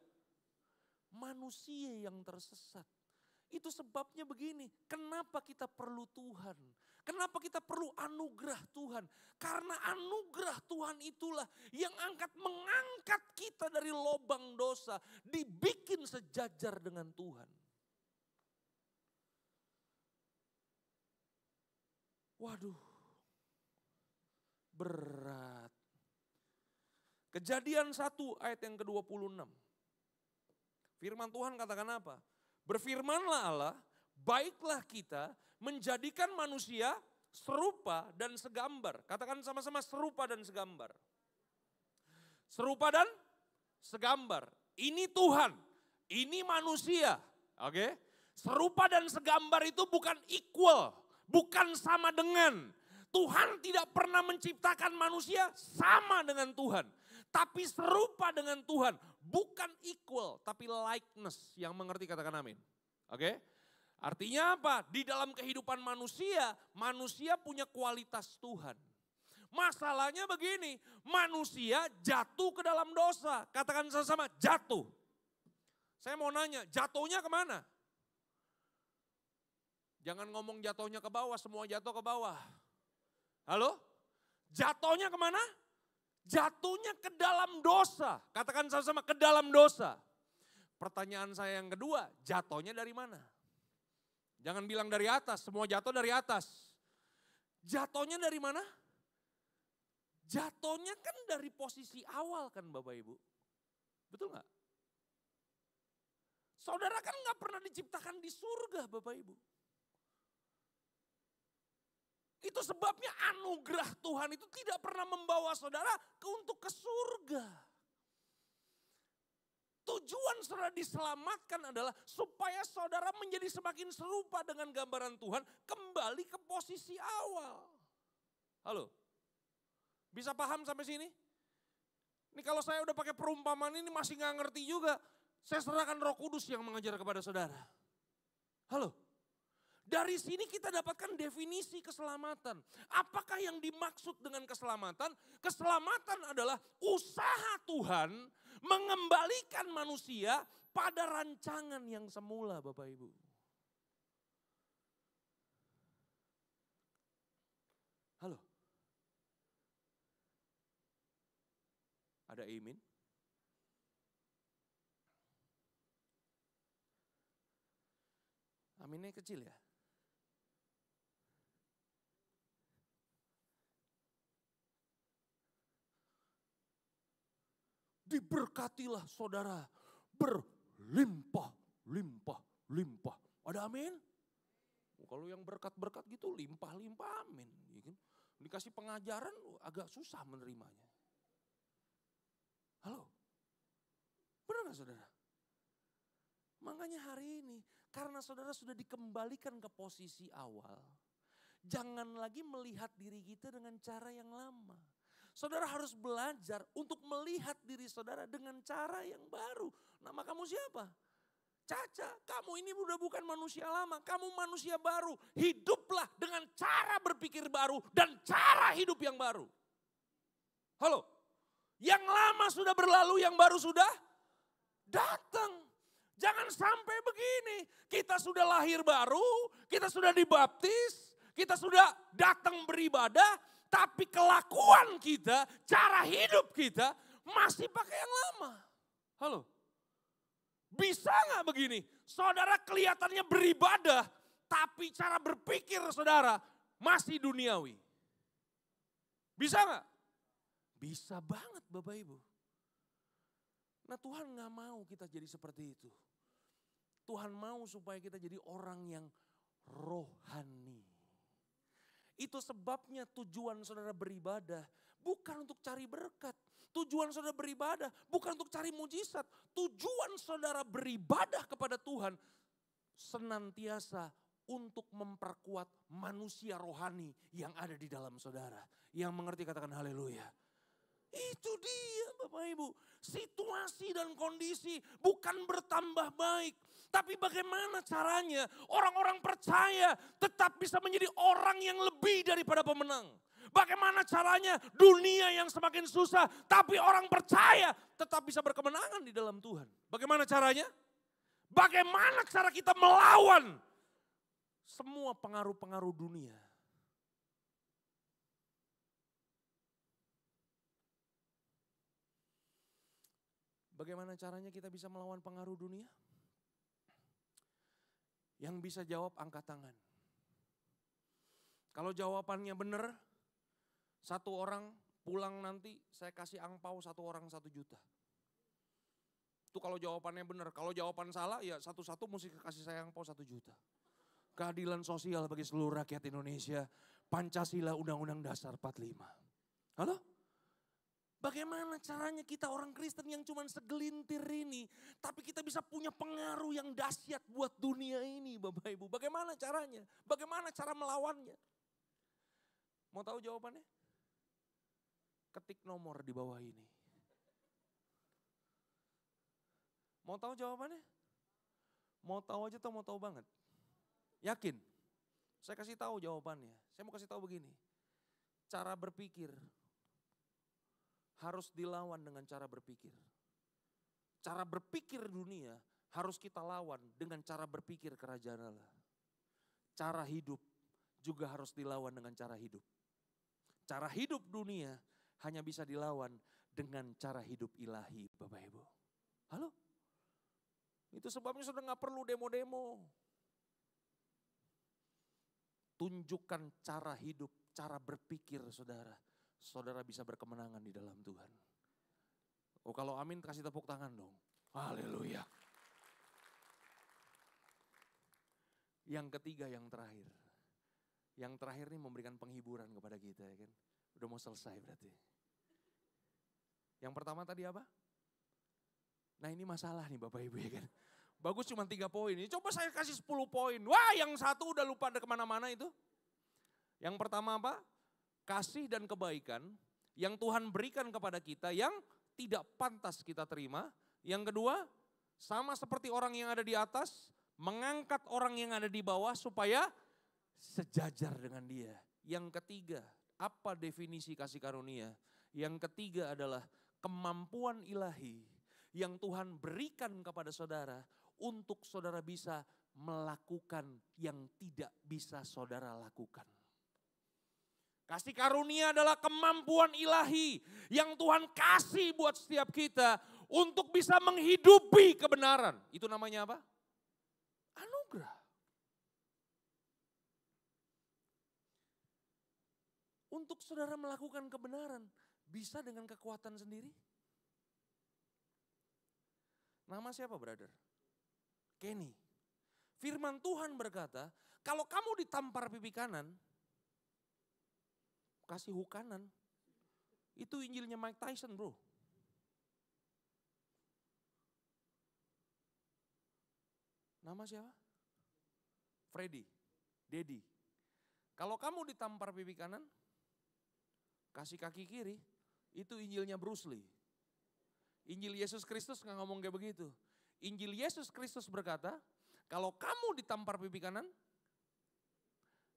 Manusia yang tersesat. Itu sebabnya begini, kenapa kita perlu Tuhan? Kenapa kita perlu anugerah Tuhan? Karena anugerah Tuhan itulah yang mengangkat kita dari lubang dosa, dibikin sejajar dengan Tuhan. Waduh, berat. Kejadian 1 ayat yang ke-26. Firman Tuhan katakan apa? Berfirmanlah Allah, baiklah kita menjadikan manusia serupa dan segambar. Katakan sama-sama serupa dan segambar. Serupa dan segambar. Ini Tuhan, ini manusia. Oke? Serupa dan segambar itu bukan equal, bukan sama dengan. Tuhan tidak pernah menciptakan manusia sama dengan Tuhan. Tapi serupa dengan Tuhan, bukan equal, tapi likeness. Yang mengerti katakan amin. Oke? Artinya apa? Di dalam kehidupan manusia, manusia punya kualitas Tuhan. Masalahnya begini, manusia jatuh ke dalam dosa. Katakan sama-sama, jatuh. Saya mau nanya, jatuhnya kemana? Jangan ngomong jatuhnya ke bawah, semua jatuh ke bawah. Halo? Jatuhnya kemana? Jatuhnya ke dalam dosa. Katakan sama-sama, ke dalam dosa. Pertanyaan saya yang kedua, jatuhnya dari mana? Jangan bilang dari atas, semua jatuh dari atas. Jatuhnya dari mana? Jatuhnya kan dari posisi awal kan Bapak Ibu. Betul gak? Saudara kan gak pernah diciptakan di surga Bapak Ibu. Itu sebabnya anugerah Tuhan itu tidak pernah membawa saudara untuk ke surga. Tujuan saudara diselamatkan adalah supaya saudara menjadi semakin serupa dengan gambaran Tuhan, kembali ke posisi awal. Halo? Bisa paham sampai sini? Ini kalau saya udah pakai perumpamaan ini masih gak ngerti juga, saya serahkan Roh Kudus yang mengajar kepada saudara. Halo? Dari sini kita dapatkan definisi keselamatan. Apakah yang dimaksud dengan keselamatan? Keselamatan adalah usaha Tuhan mengembalikan manusia pada rancangan yang semula Bapak Ibu. Halo? Ada amin? Aminnya kecil ya? Diberkatilah saudara berlimpah, limpah, limpah. Ada amin? Kalau yang berkat-berkat gitu limpah-limpah amin. Ya kan? Dikasih pengajaran agak susah menerimanya. Halo? Benar gak saudara? Makanya hari ini karena saudara sudah dikembalikan ke posisi awal. Jangan lagi melihat diri kita dengan cara yang lama. Saudara harus belajar untuk melihat diri saudara dengan cara yang baru. Nama kamu siapa? Caca, kamu ini udah bukan manusia lama, kamu manusia baru. Hiduplah dengan cara berpikir baru dan cara hidup yang baru. Halo? Yang lama sudah berlalu, yang baru sudah datang. Jangan sampai begini, kita sudah lahir baru, kita sudah dibaptis, kita sudah datang beribadah, tapi kelakuan kita, cara hidup kita masih pakai yang lama. Halo? Bisa gak begini? Saudara kelihatannya beribadah, tapi cara berpikir saudara masih duniawi. Bisa gak? Bisa banget Bapak Ibu. Nah Tuhan gak mau kita jadi seperti itu. Tuhan mau supaya kita jadi orang yang rohani. Itu sebabnya tujuan saudara beribadah bukan untuk cari berkat. Tujuan saudara beribadah bukan untuk cari mujizat. Tujuan saudara beribadah kepada Tuhan senantiasa untuk memperkuat manusia rohani yang ada di dalam saudara. Yang mengerti katakan haleluya. Itu dia Bapak Ibu. Situasi dan kondisi bukan bertambah baik. Tapi bagaimana caranya orang-orang percaya tetap bisa menjadi orang yang lebih daripada pemenang. Bagaimana caranya dunia yang semakin susah tapi orang percaya tetap bisa berkemenangan di dalam Tuhan. Bagaimana caranya? Bagaimana cara kita melawan semua pengaruh-pengaruh dunia. Bagaimana caranya kita bisa melawan pengaruh dunia? Yang bisa jawab angkat tangan. Kalau jawabannya benar, satu orang pulang nanti saya kasih angpau satu orang 1 juta. Itu kalau jawabannya benar. Kalau jawaban salah ya satu-satu mesti kasih saya angpau 1 juta. Keadilan sosial bagi seluruh rakyat Indonesia. Pancasila Undang-Undang Dasar 45. Halo? Bagaimana caranya kita orang Kristen yang cuma segelintir ini, tapi kita bisa punya pengaruh yang dahsyat buat dunia ini Bapak Ibu. Bagaimana caranya? Bagaimana cara melawannya? Mau tahu jawabannya? Ketik nomor di bawah ini. Mau tahu jawabannya? Mau tahu aja atau mau tahu banget? Yakin? Saya kasih tahu jawabannya. Saya mau kasih tahu begini. Cara berpikir harus dilawan dengan cara berpikir. Cara berpikir dunia harus kita lawan dengan cara berpikir kerajaan Allah. Cara hidup juga harus dilawan dengan cara hidup. Cara hidup dunia hanya bisa dilawan dengan cara hidup ilahi Bapak Ibu. Halo? Itu sebabnya sudah gak perlu demo-demo. Tunjukkan cara hidup, cara berpikir saudara. Saudara bisa berkemenangan di dalam Tuhan. Oh kalau amin kasih tepuk tangan dong. Haleluya. Yang ketiga yang terakhir. Yang terakhir nih memberikan penghiburan kepada kita ya kan. Udah mau selesai berarti. Yang pertama tadi apa? Nah ini masalah nih Bapak Ibu ya kan. Bagus cuma 3 poin. Coba saya kasih 10 poin. Wah yang satu udah lupa ada kemana-mana itu. Yang pertama apa? Kasih dan kebaikan yang Tuhan berikan kepada kita yang tidak pantas kita terima. Yang kedua, sama seperti orang yang ada di atas, mengangkat orang yang ada di bawah supaya sejajar dengan dia. Yang ketiga, apa definisi kasih karunia? Yang ketiga adalah kemampuan ilahi yang Tuhan berikan kepada saudara untuk saudara bisa melakukan yang tidak bisa saudara lakukan. Kasih karunia adalah kemampuan ilahi yang Tuhan kasih buat setiap kita untuk bisa menghidupi kebenaran. Itu namanya apa? Anugerah. Untuk saudara melakukan kebenaran, bisa dengan kekuatan sendiri? Nama siapa brother? Kenny. Firman Tuhan berkata, kalau kamu ditampar pipi kanan, kasih hook kanan. Itu Injilnya Mike Tyson bro. Nama siapa? Freddy, Dedi. Kalau kamu ditampar pipi kanan, kasih kaki kiri, itu Injilnya Bruce Lee. Injil Yesus Kristus nggak ngomong kayak begitu. Injil Yesus Kristus berkata, kalau kamu ditampar pipi kanan,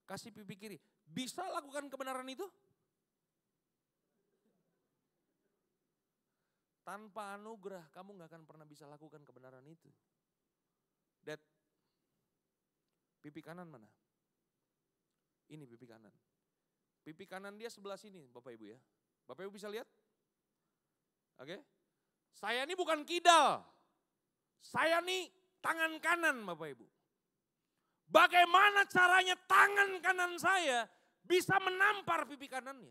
kasih pipi kiri. Bisa lakukan kebenaran itu? Tanpa anugerah kamu gak akan pernah bisa lakukan kebenaran itu. Dad, pipi kanan mana? Ini pipi kanan. Pipi kanan dia sebelah sini Bapak Ibu ya. Bapak Ibu bisa lihat? Oke. Saya ini bukan kidal. Saya nih tangan kanan Bapak Ibu. Bagaimana caranya tangan kanan saya bisa menampar pipi kanannya?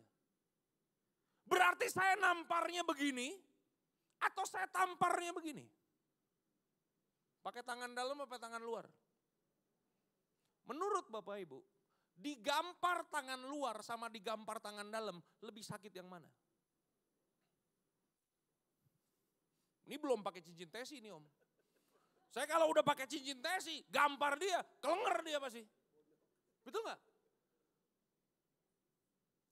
Berarti saya namparnya begini atau saya tamparnya begini? Pakai tangan dalam apa tangan luar? Menurut Bapak Ibu, digampar tangan luar sama digampar tangan dalam lebih sakit yang mana? Ini belum pakai cincin tesi nih om. Saya kalau udah pakai cincin tesi, gampar dia, kelenger dia pasti. Betul gak?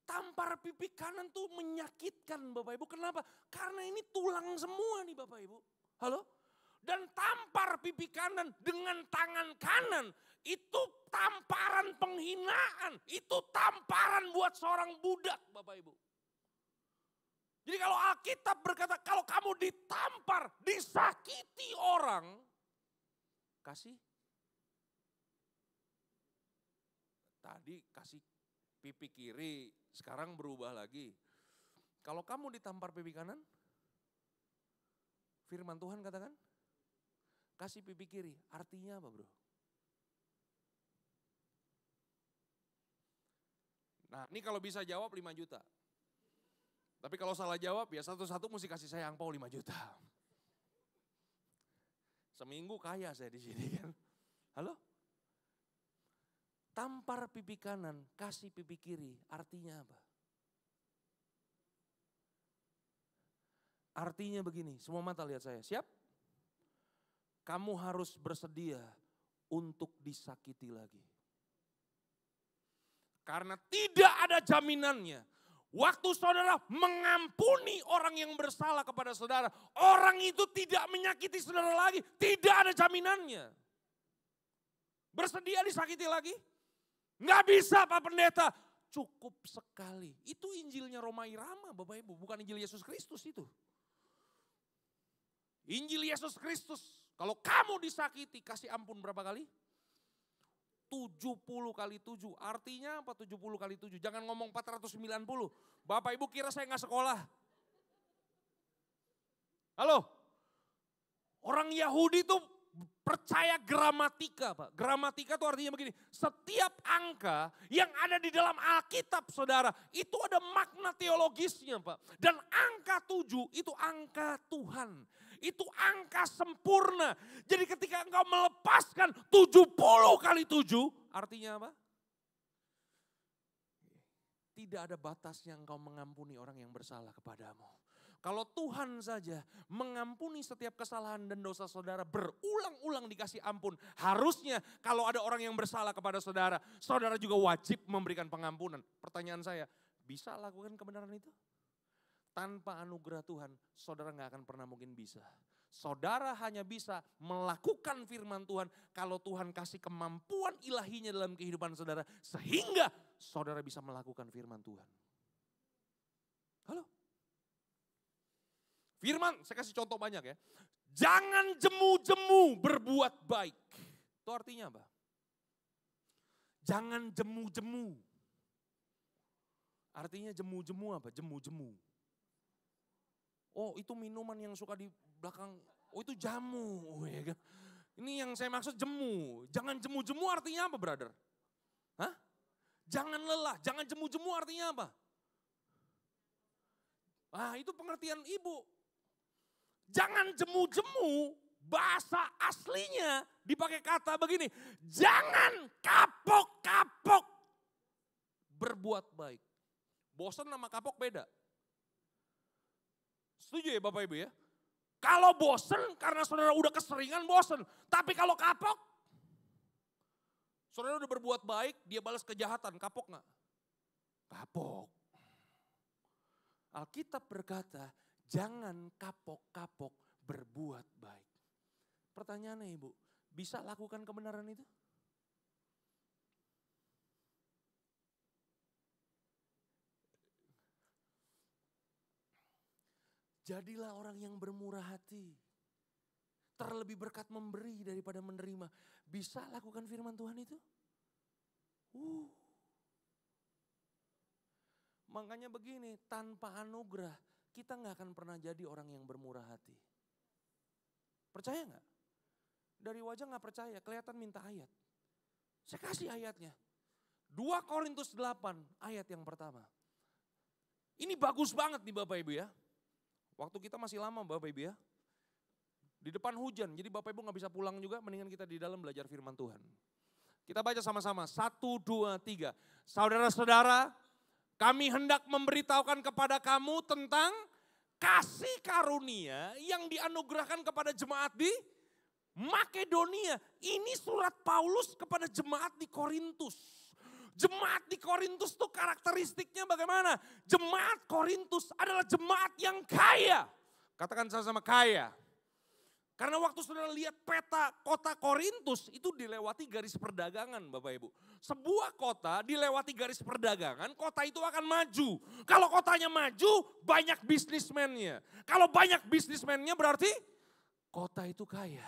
Tampar pipi kanan tuh menyakitkan Bapak Ibu. Kenapa? Karena ini tulang semua nih Bapak Ibu. Halo? Dan tampar pipi kanan dengan tangan kanan. Itu tamparan penghinaan. Itu tamparan buat seorang budak Bapak Ibu. Jadi kalau Alkitab berkata kalau kamu ditampar, disakiti orang. Kasih. Tadi kasih pipi kiri, sekarang berubah lagi. Kalau kamu ditampar pipi kanan, firman Tuhan katakan, kasih pipi kiri. Artinya apa bro? Nah ini kalau bisa jawab 5 juta. Tapi kalau salah jawab ya satu-satu mesti kasih saya angpau 5 juta. Seminggu kaya saya di sini kan. Halo? Tampar pipi kanan, kasih pipi kiri, artinya apa? Artinya begini, semua mata lihat saya, siap? Kamu harus bersedia untuk disakiti lagi. Karena tidak ada jaminannya. Waktu saudara mengampuni orang yang bersalah kepada saudara, orang itu tidak menyakiti saudara lagi, tidak ada jaminannya. Bersedia disakiti lagi? Nggak bisa Pak Pendeta, cukup sekali. Itu Injilnya Roma Irama Bapak Ibu, bukan Injil Yesus Kristus itu. Injil Yesus Kristus, kalau kamu disakiti kasih ampun berapa kali? 70 kali 7, artinya apa 70 kali 7? Jangan ngomong 490, Bapak Ibu kira saya nggak sekolah. Halo, orang Yahudi tuh percaya gramatika Pak. Gramatika itu artinya begini, setiap angka yang ada di dalam Alkitab saudara, itu ada makna teologisnya Pak. Dan angka 7 itu angka Tuhan. Itu angka sempurna. Jadi ketika engkau melepaskan 70 kali 7, artinya apa? Tidak ada batasnya engkau mengampuni orang yang bersalah kepadamu. Kalau Tuhan saja mengampuni setiap kesalahan dan dosa saudara berulang-ulang dikasih ampun. Harusnya kalau ada orang yang bersalah kepada saudara, saudara juga wajib memberikan pengampunan. Pertanyaan saya, bisa lakukan kebenaran itu? Tanpa anugerah Tuhan, saudara gak akan pernah mungkin bisa. Saudara hanya bisa melakukan firman Tuhan kalau Tuhan kasih kemampuan ilahinya dalam kehidupan saudara. Sehingga saudara bisa melakukan firman Tuhan. Halo? Firman, saya kasih contoh banyak ya. Jangan jemu-jemu berbuat baik. Itu artinya apa? Jangan jemu-jemu. Artinya jemu-jemu apa? Jemu-jemu. Oh itu minuman yang suka di belakang, oh itu jamu. Ya kan? Ini yang saya maksud jemu. Jangan jemu-jemu artinya apa brother? Hah? Jangan lelah, jangan jemu-jemu artinya apa? Ah itu pengertian ibu. Jangan jemu-jemu, bahasa aslinya dipakai kata begini. Jangan kapok-kapok berbuat baik. Bosan sama kapok beda. Setuju ya Bapak Ibu ya? Kalau bosen karena saudara udah keseringan bosen. Tapi kalau kapok, saudara udah berbuat baik, dia balas kejahatan. Kapok gak? Kapok. Alkitab berkata, jangan kapok-kapok berbuat baik. Pertanyaannya Ibu, bisa lakukan kebenaran itu? Jadilah orang yang bermurah hati. Terlebih berkat memberi daripada menerima. Bisa lakukan firman Tuhan itu? Makanya begini, tanpa anugerah kita gak akan pernah jadi orang yang bermurah hati. Percaya gak? Dari wajah gak percaya, kelihatan minta ayat. Saya kasih ayatnya. 2 Korintus 8 ayat yang pertama. Ini bagus banget nih Bapak Ibu ya. Waktu kita masih lama Bapak Ibu ya. Di depan hujan, jadi Bapak Ibu gak bisa pulang juga, mendingan kita di dalam belajar firman Tuhan. Kita baca sama-sama, 1, 2, 3. Saudara-saudara, kami hendak memberitahukan kepada kamu tentang kasih karunia yang dianugerahkan kepada jemaat di Makedonia. Ini surat Paulus kepada jemaat di Korintus. Jemaat di Korintus tuh karakteristiknya bagaimana? Jemaat Korintus adalah jemaat yang kaya. Katakan sama-sama kaya. Karena waktu saudara lihat peta kota Korintus itu dilewati garis perdagangan Bapak Ibu. Sebuah kota dilewati garis perdagangan, kota itu akan maju. Kalau kotanya maju, banyak bisnismennya. Kalau banyak bisnismennya berarti kota itu kaya.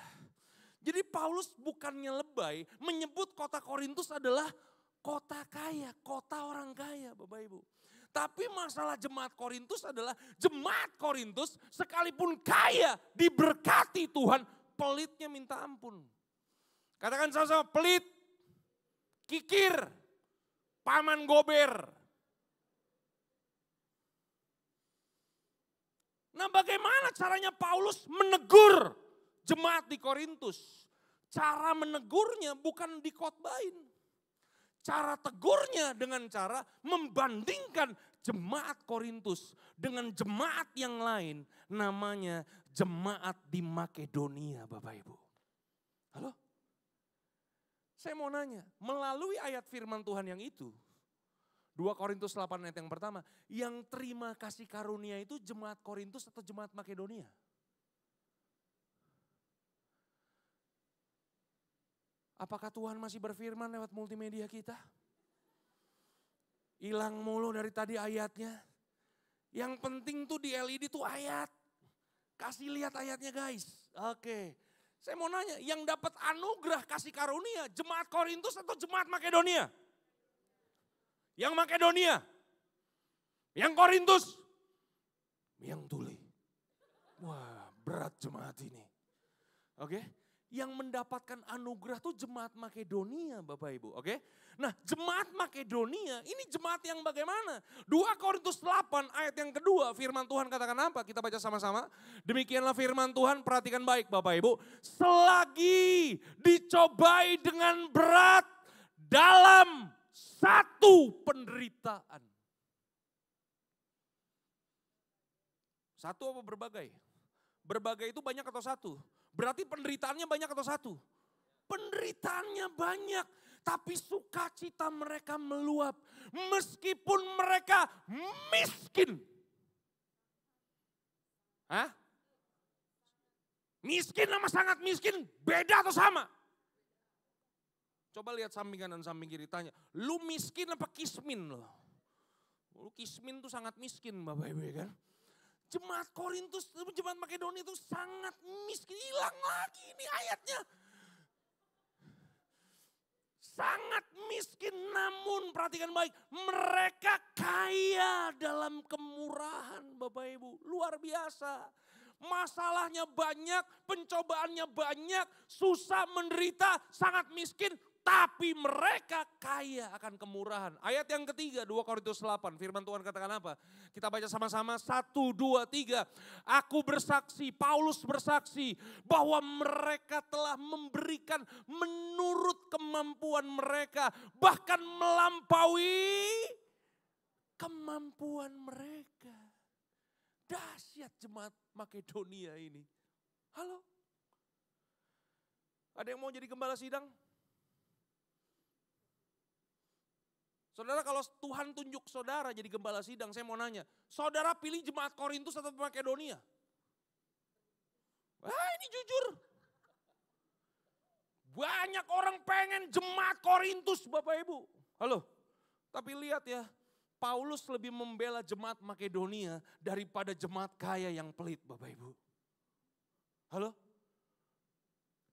Jadi Paulus bukannya lebay menyebut kota Korintus adalah kota kaya, kota orang kaya Bapak Ibu. Tapi masalah jemaat Korintus adalah jemaat Korintus sekalipun kaya diberkati Tuhan, pelitnya minta ampun. Katakan sama-sama pelit, kikir, paman gober. Nah, bagaimana caranya Paulus menegur jemaat di Korintus? Cara menegurnya bukan dikotbain. Cara tegurnya dengan cara membandingkan jemaat Korintus dengan jemaat yang lain, namanya jemaat di Makedonia, Bapak Ibu. Halo? Saya mau nanya, melalui ayat firman Tuhan yang itu, 2 Korintus 8 ayat yang pertama, yang terima kasih karunia itu jemaat Korintus atau jemaat Makedonia? Apakah Tuhan masih berfirman lewat multimedia kita? Hilang mulu dari tadi ayatnya. Yang penting tuh di LED tuh ayat. Kasih lihat ayatnya guys. Oke. Saya mau nanya, yang dapat anugerah kasih karunia, jemaat Korintus atau jemaat Makedonia? Yang Makedonia. Yang Korintus. Yang tuli. Wah, berat jemaat ini. Oke. Yang mendapatkan anugerah tuh jemaat Makedonia, Bapak Ibu. Oke. Nah, jemaat Makedonia ini jemaat yang bagaimana? 2 Korintus 8 ayat yang kedua, firman Tuhan katakan apa? Kita baca sama-sama. Demikianlah firman Tuhan, perhatikan baik Bapak Ibu. Selagi dicobai dengan berat dalam satu penderitaan. Satu apa berbagai? Berbagai itu banyak atau satu? Berarti penderitaannya banyak atau satu? Penderitaannya banyak, tapi sukacita mereka meluap. Meskipun mereka miskin. Hah? Miskin sama sangat miskin, beda atau sama? Coba lihat samping kanan, samping kiri, tanya. Lu miskin apa kismin lo? Lu kismin tuh sangat miskin Bapak Ibu ya kan? Jemaat Korintus, jemaat Makedonia itu sangat miskin. Hilang lagi ini ayatnya. Sangat miskin, namun perhatikan baik. Mereka kaya dalam kemurahan Bapak Ibu. Luar biasa. Masalahnya banyak, pencobaannya banyak, susah, menderita, sangat miskin. Tapi mereka kaya akan kemurahan. Ayat yang ketiga 2 Korintus 8 firman Tuhan katakan apa? Kita baca sama-sama 1, 2, 3. Aku bersaksi, Paulus bersaksi bahwa mereka telah memberikan menurut kemampuan mereka. Bahkan melampaui kemampuan mereka. Dahsyat jemaat Makedonia ini. Halo? Ada yang mau jadi gembala sidang? Saudara, kalau Tuhan tunjuk saudara jadi gembala sidang, saya mau nanya, saudara pilih jemaat Korintus atau Makedonia? Ini jujur. Banyak orang pengen jemaat Korintus Bapak Ibu. Halo, tapi lihat ya, Paulus lebih membela jemaat Makedonia daripada jemaat kaya yang pelit Bapak Ibu. Halo?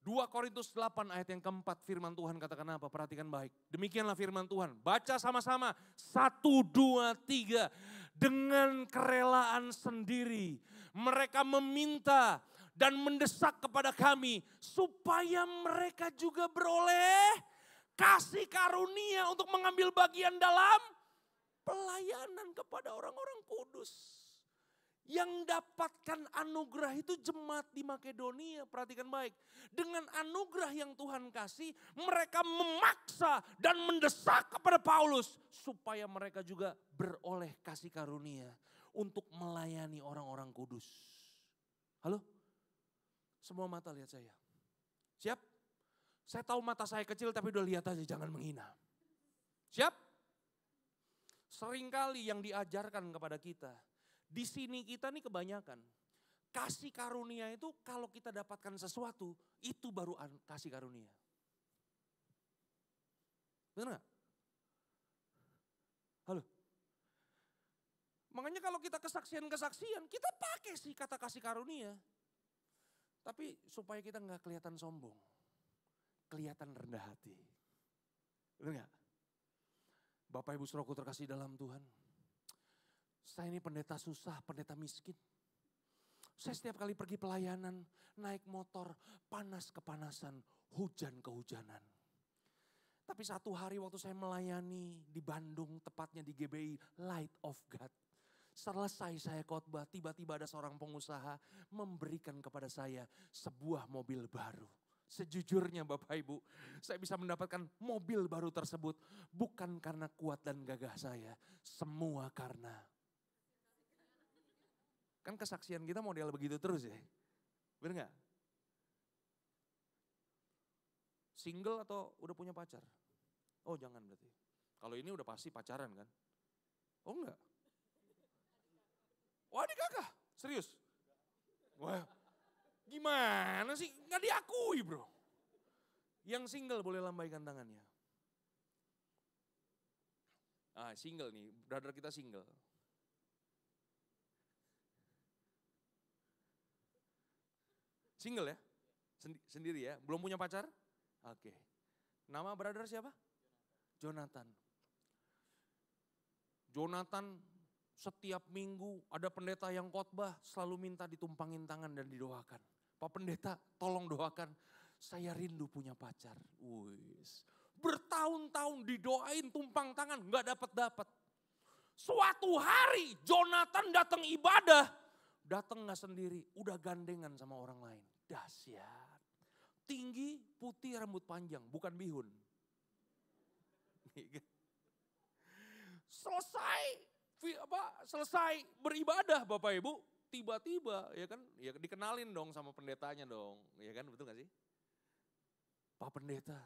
2 Korintus 8 ayat yang keempat firman Tuhan katakan apa? Perhatikan baik. Demikianlah firman Tuhan. Baca sama-sama. 1, 2, 3. Dengan kerelaan sendiri. Mereka meminta dan mendesak kepada kami. Supaya mereka juga beroleh kasih karunia untuk mengambil bagian dalam pelayanan kepada orang-orang kudus. Yang dapatkan anugerah itu jemaat di Makedonia, perhatikan baik. Dengan anugerah yang Tuhan kasih, mereka memaksa dan mendesak kepada Paulus. Supaya mereka juga beroleh kasih karunia untuk melayani orang-orang kudus. Halo? Semua mata lihat saya. Siap? Saya tahu mata saya kecil tapi udah lihat aja, jangan menghina. Siap? Seringkali yang diajarkan kepada kita, di sini kita nih kebanyakan, kasih karunia itu kalau kita dapatkan sesuatu, itu baru kasih karunia. Benar gak? Halo? Makanya kalau kita kesaksian-kesaksian, kita pakai sih kata kasih karunia. Tapi supaya kita gak kelihatan sombong, kelihatan rendah hati. Benar gak? Bapak Ibu Saudaraku terkasih dalam Tuhan. Saya ini pendeta susah, pendeta miskin. Saya setiap kali pergi pelayanan, naik motor, panas kepanasan, hujan kehujanan. Tapi satu hari waktu saya melayani di Bandung, tepatnya di GBI Light of God. Selesai saya khotbah, tiba-tiba ada seorang pengusaha memberikan kepada saya sebuah mobil baru. Sejujurnya Bapak Ibu, saya bisa mendapatkan mobil baru tersebut bukan karena kuat dan gagah saya. Semua karena. Kan kesaksian kita model begitu terus ya. Bener gak? Single atau udah punya pacar? Oh jangan berarti. Kalau ini udah pasti pacaran kan? Oh enggak. Wah adik kakak, serius? Wah gimana sih? Nggak diakui bro. Yang single boleh lambaikan tangannya. Ah single nih, brother kita single. Single ya? Sendiri ya? Belum punya pacar? Oke. Nama brother siapa? Jonathan. Jonathan setiap minggu ada pendeta yang khotbah selalu minta ditumpangin tangan dan didoakan. Pak pendeta tolong doakan, saya rindu punya pacar. Wis. Bertahun-tahun didoain tumpang tangan gak dapat. Suatu hari Jonathan datang ibadah, datang gak sendiri, udah gandengan sama orang lain. Dahsyat. Tinggi, putih, rambut panjang, bukan bihun. Selesai beribadah Bapak Ibu, tiba-tiba ya kan, ya dikenalin dong sama pendetanya dong, ya kan betul gak sih? Pak pendeta,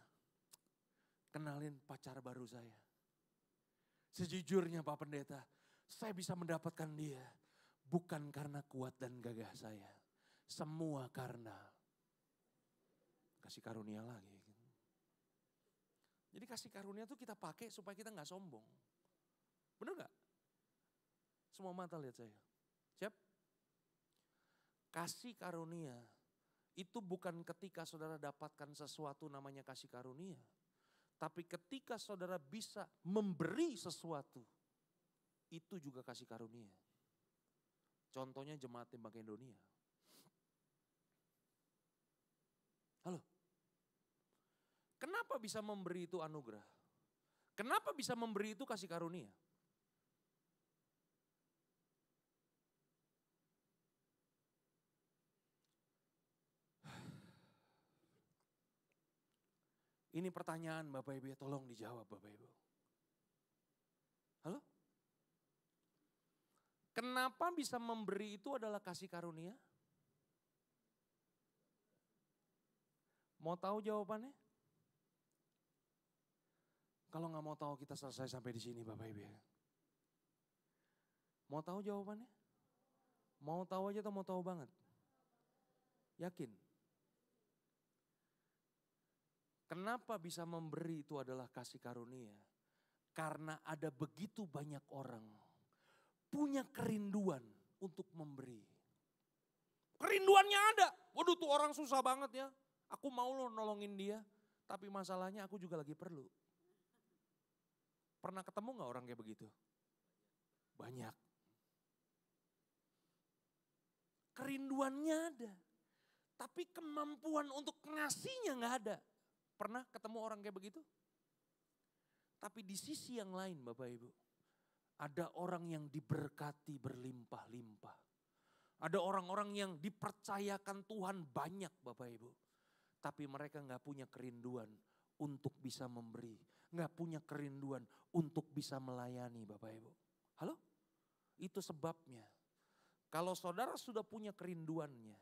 kenalin pacar baru saya. Sejujurnya Pak pendeta, saya bisa mendapatkan dia bukan karena kuat dan gagah saya, semua karena kasih karunia lagi. Jadi kasih karunia tuh kita pakai supaya kita gak sombong. Bener gak? Semua mata lihat saya. Siap? Kasih karunia itu bukan ketika saudara dapatkan sesuatu namanya kasih karunia. Tapi ketika saudara bisa memberi sesuatu, itu juga kasih karunia. Contohnya jemaat Tembak Indonesia. Halo? Kenapa bisa memberi itu anugerah? Kenapa bisa memberi itu kasih karunia? Ini pertanyaan Bapak Ibu, tolong dijawab Bapak Ibu. Halo? Kenapa bisa memberi itu adalah kasih karunia? Mau tahu jawabannya? Kalau nggak mau tahu kita selesai sampai di sini Bapak Ibu ya. Mau tahu jawabannya? Mau tahu aja atau mau tahu banget? Yakin? Kenapa bisa memberi itu adalah kasih karunia? Karena ada begitu banyak orang punya kerinduan untuk memberi. Kerinduannya ada. Waduh tuh orang susah banget ya. Aku mau lo nolongin dia, tapi masalahnya aku juga lagi perlu. Pernah ketemu gak orang kayak begitu? Banyak. Kerinduannya ada, tapi kemampuan untuk ngasihnya gak ada. Pernah ketemu orang kayak begitu? Tapi di sisi yang lain Bapak Ibu, ada orang yang diberkati berlimpah-limpah. Ada orang-orang yang dipercayakan Tuhan banyak Bapak Ibu. Tapi mereka gak punya kerinduan untuk bisa memberi. Gak punya kerinduan untuk bisa melayani Bapak Ibu. Halo? Itu sebabnya. Kalau saudara sudah punya kerinduannya.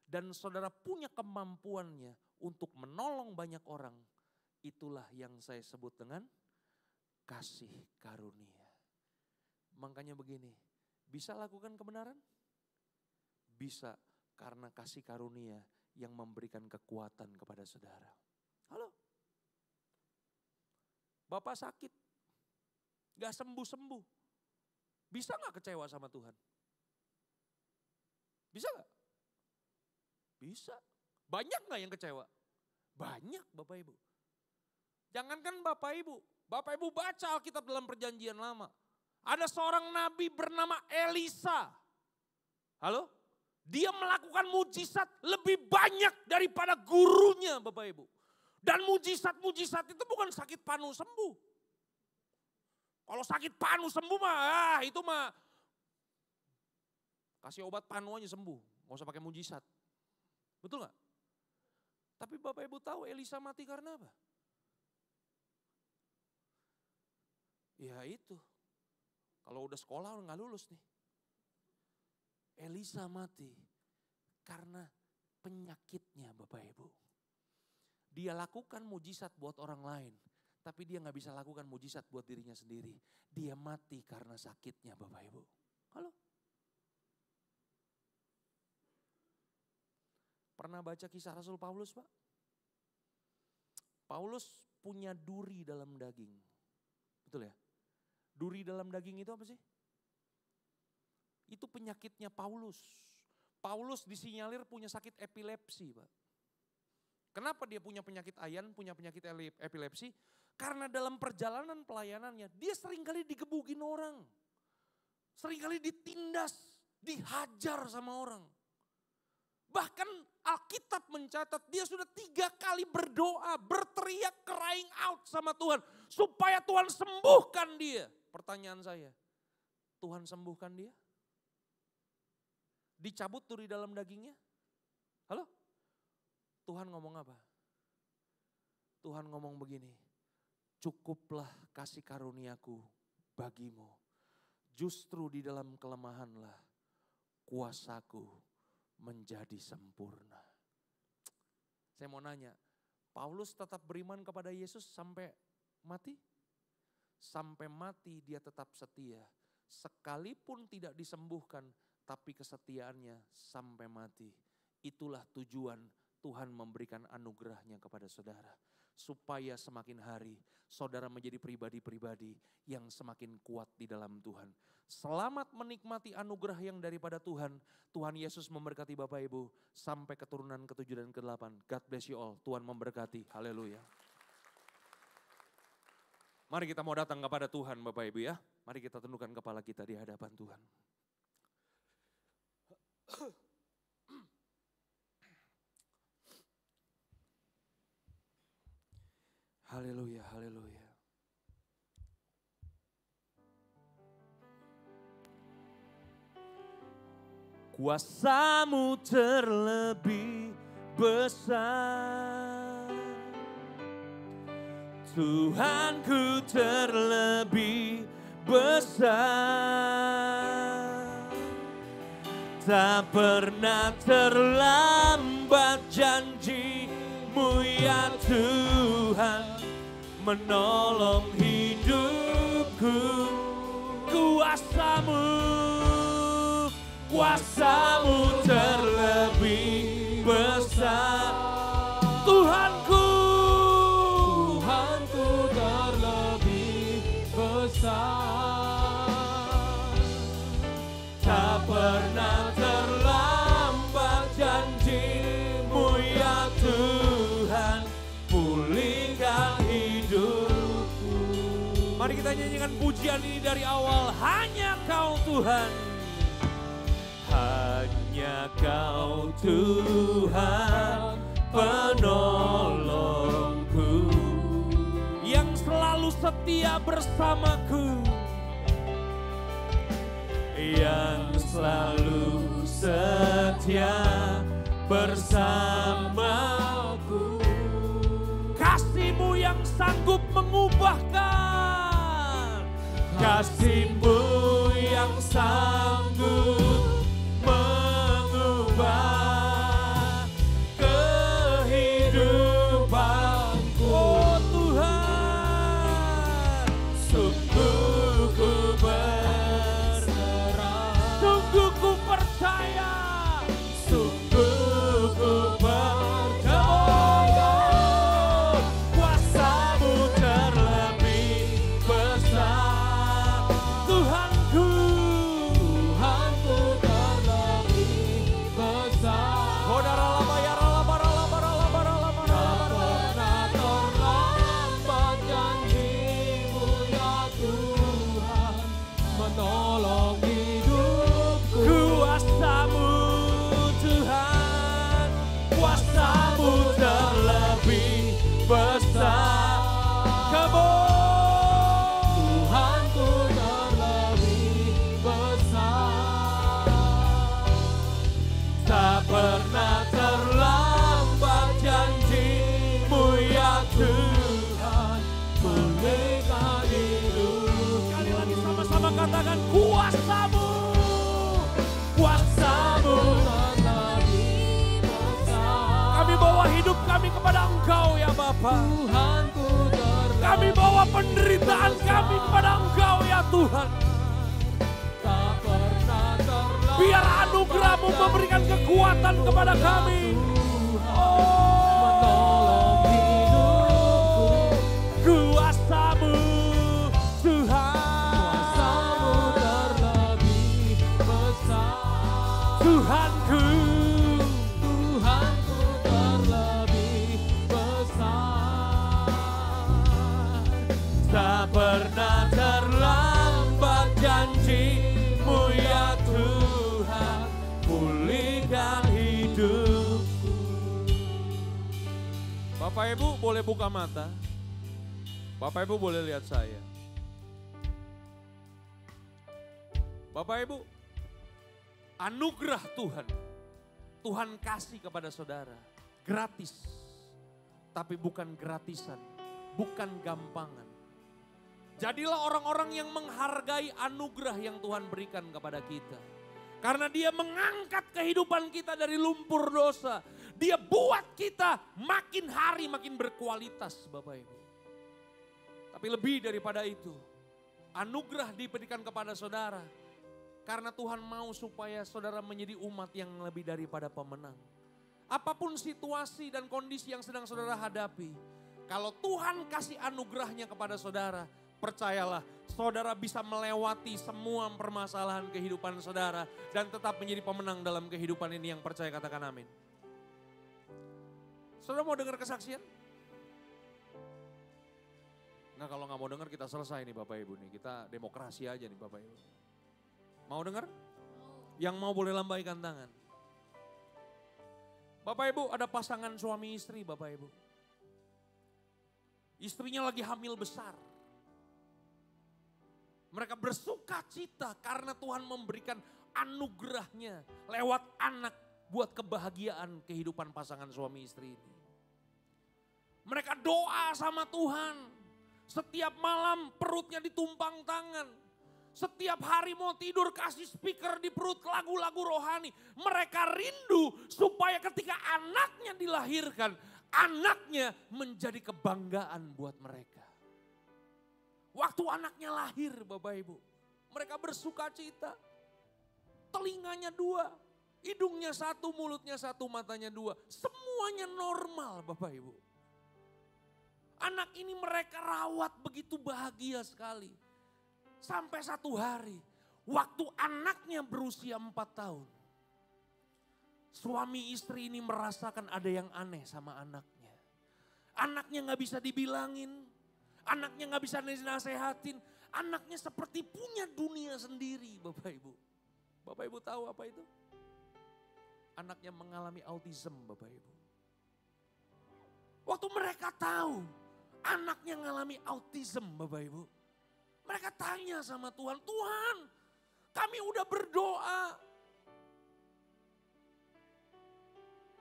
Dan saudara punya kemampuannya untuk menolong banyak orang. Itulah yang saya sebut dengan kasih karunia. Makanya begini, bisa lakukan kebenaran? Bisa karena kasih karunia yang memberikan kekuatan kepada saudara. Halo? Bapak sakit, gak sembuh-sembuh. Bisa gak kecewa sama Tuhan? Bisa gak? Bisa. Banyak gak yang kecewa? Banyak Bapak Ibu. Jangankan Bapak Ibu baca Alkitab dalam perjanjian lama. Ada seorang nabi bernama Elisa. Halo? Dia melakukan mujizat lebih banyak daripada gurunya Bapak Ibu. Dan mujizat-mujizat itu bukan sakit panu sembuh. Kalau sakit panu sembuh mah itu mah Kasih obat panu aja sembuh, nggak usah pakai mujizat. Betul nggak? Tapi Bapak Ibu tahu Elisa mati karena apa? Ya itu, kalau udah sekolah nggak lulus nih. Elisa mati karena penyakitnya Bapak Ibu. Dia lakukan mujizat buat orang lain, tapi dia nggak bisa lakukan mujizat buat dirinya sendiri. Dia mati karena sakitnya Bapak Ibu. Halo? Pernah baca kisah Rasul Paulus, Pak? Paulus punya duri dalam daging. Betul ya? Duri dalam daging itu apa sih? Itu penyakitnya Paulus. Paulus disinyalir punya sakit epilepsi, Pak. Kenapa dia punya penyakit ayan, punya penyakit epilepsi? Karena dalam perjalanan pelayanannya, dia seringkali digebukin orang. Seringkali ditindas, dihajar sama orang. Bahkan Alkitab mencatat dia sudah 3 kali berdoa, berteriak, crying out sama Tuhan. Supaya Tuhan sembuhkan dia. Pertanyaan saya, Tuhan sembuhkan dia? Dicabut duri dalam dagingnya? Halo? Tuhan ngomong apa? Tuhan ngomong begini, cukuplah kasih karuniaku bagimu. Justru di dalam kelemahanlah kuasaku menjadi sempurna. Saya mau nanya, Paulus tetap beriman kepada Yesus sampai mati? Sampai mati dia tetap setia. Sekalipun tidak disembuhkan, tapi kesetiaannya sampai mati. Itulah tujuan Tuhan memberikan anugerahnya kepada saudara. Supaya semakin hari saudara menjadi pribadi-pribadi yang semakin kuat di dalam Tuhan. Selamat menikmati anugerah yang daripada Tuhan. Tuhan Yesus memberkati Bapak Ibu sampai keturunan ke-7 dan ke-8. God bless you all. Tuhan memberkati. Haleluya. Mari kita mau datang kepada Tuhan Bapak Ibu ya. Mari kita tundukkan kepala kita di hadapan Tuhan. Haleluya, haleluya. Kuasamu terlebih besar, Tuhanku terlebih besar. Tak pernah terlambat janji-Mu ya Tuhan, menolong hidupku. Kuasamu terlebih besar. Tuhanku terlebih besar. Tak pernah terlambat janji-Mu ya Tuhan, pulihkan hidupku. Mari kita nyanyikan pujian ini dari awal. Hanya Kau Tuhan, hanya Kau Tuhan penolongku, yang selalu setia bersamaku, yang selalu setia bersamaku. Kasih-Mu yang sanggup mengubahkan, kasih-Mu yang sanggup mengubah kehidupanku. Oh Tuhan, sungguh ku berserah, sungguh ku percaya, sungguh ku percaya. Kuasa-Mu terlebih besar, Tuhanku. Tuhan, pulihkan hidup. Sekali lagi sama-sama katakan kuasa-Mu, kuasa-Mu. Kami bawa hidup kami kepada Engkau ya Bapa. Kami bawa penderitaan kami kepada Engkau ya Tuhan. Biar anugerah-Mu memberikan kekuatan kepada kami. Oh, kuasa-Mu Tuhan. Tuhanku. Tak pernah terlambat janji-Mu ya Tuhan, pulihkan hidupku. Bapak Ibu boleh buka mata. Bapak Ibu boleh lihat saya. Bapak Ibu, anugerah Tuhan, Tuhan kasih kepada saudara, gratis. Tapi bukan gratisan, bukan gampangan. Jadilah orang-orang yang menghargai anugerah yang Tuhan berikan kepada kita. Karena Dia mengangkat kehidupan kita dari lumpur dosa. Dia buat kita makin hari makin berkualitas Bapak Ibu. Tapi lebih daripada itu, anugerah diberikan kepada saudara. Karena Tuhan mau supaya saudara menjadi umat yang lebih daripada pemenang. Apapun situasi dan kondisi yang sedang saudara hadapi, kalau Tuhan kasih anugerahnya kepada saudara, percayalah, saudara bisa melewati semua permasalahan kehidupan saudara dan tetap menjadi pemenang dalam kehidupan ini. Yang percaya katakan amin. Saudara mau dengar kesaksian? Nah, kalau nggak mau dengar kita selesai nih Bapak Ibu nih. Kita demokrasi aja nih Bapak Ibu. Mau dengar? Yang mau boleh lambaikan tangan. Bapak Ibu, ada pasangan suami istri Bapak Ibu. Istrinya lagi hamil besar. Mereka bersuka cita karena Tuhan memberikan anugerahnya lewat anak buat kebahagiaan kehidupan pasangan suami istri ini. Mereka doa sama Tuhan. Setiap malam perutnya ditumpang tangan. Setiap hari mau tidur kasih speaker di perut lagu-lagu rohani. Mereka rindu supaya ketika anaknya dilahirkan, anaknya menjadi kebanggaan buat mereka. Waktu anaknya lahir Bapak Ibu, mereka bersuka cita. Telinganya 2, hidungnya 1, mulutnya 1, matanya 2. Semuanya normal Bapak Ibu. Anak ini mereka rawat begitu bahagia sekali. Sampai satu hari, waktu anaknya berusia 4 tahun. Suami istri ini merasakan ada yang aneh sama anaknya. Anaknya gak bisa dibilangin. Anaknya gak bisa dinasehatin. Anaknya seperti punya dunia sendiri Bapak Ibu. Bapak Ibu tahu apa itu? Anaknya mengalami autism Bapak Ibu. Waktu mereka tahu anaknya mengalami autism Bapak Ibu. Mereka tanya sama Tuhan, Tuhan kami udah berdoa.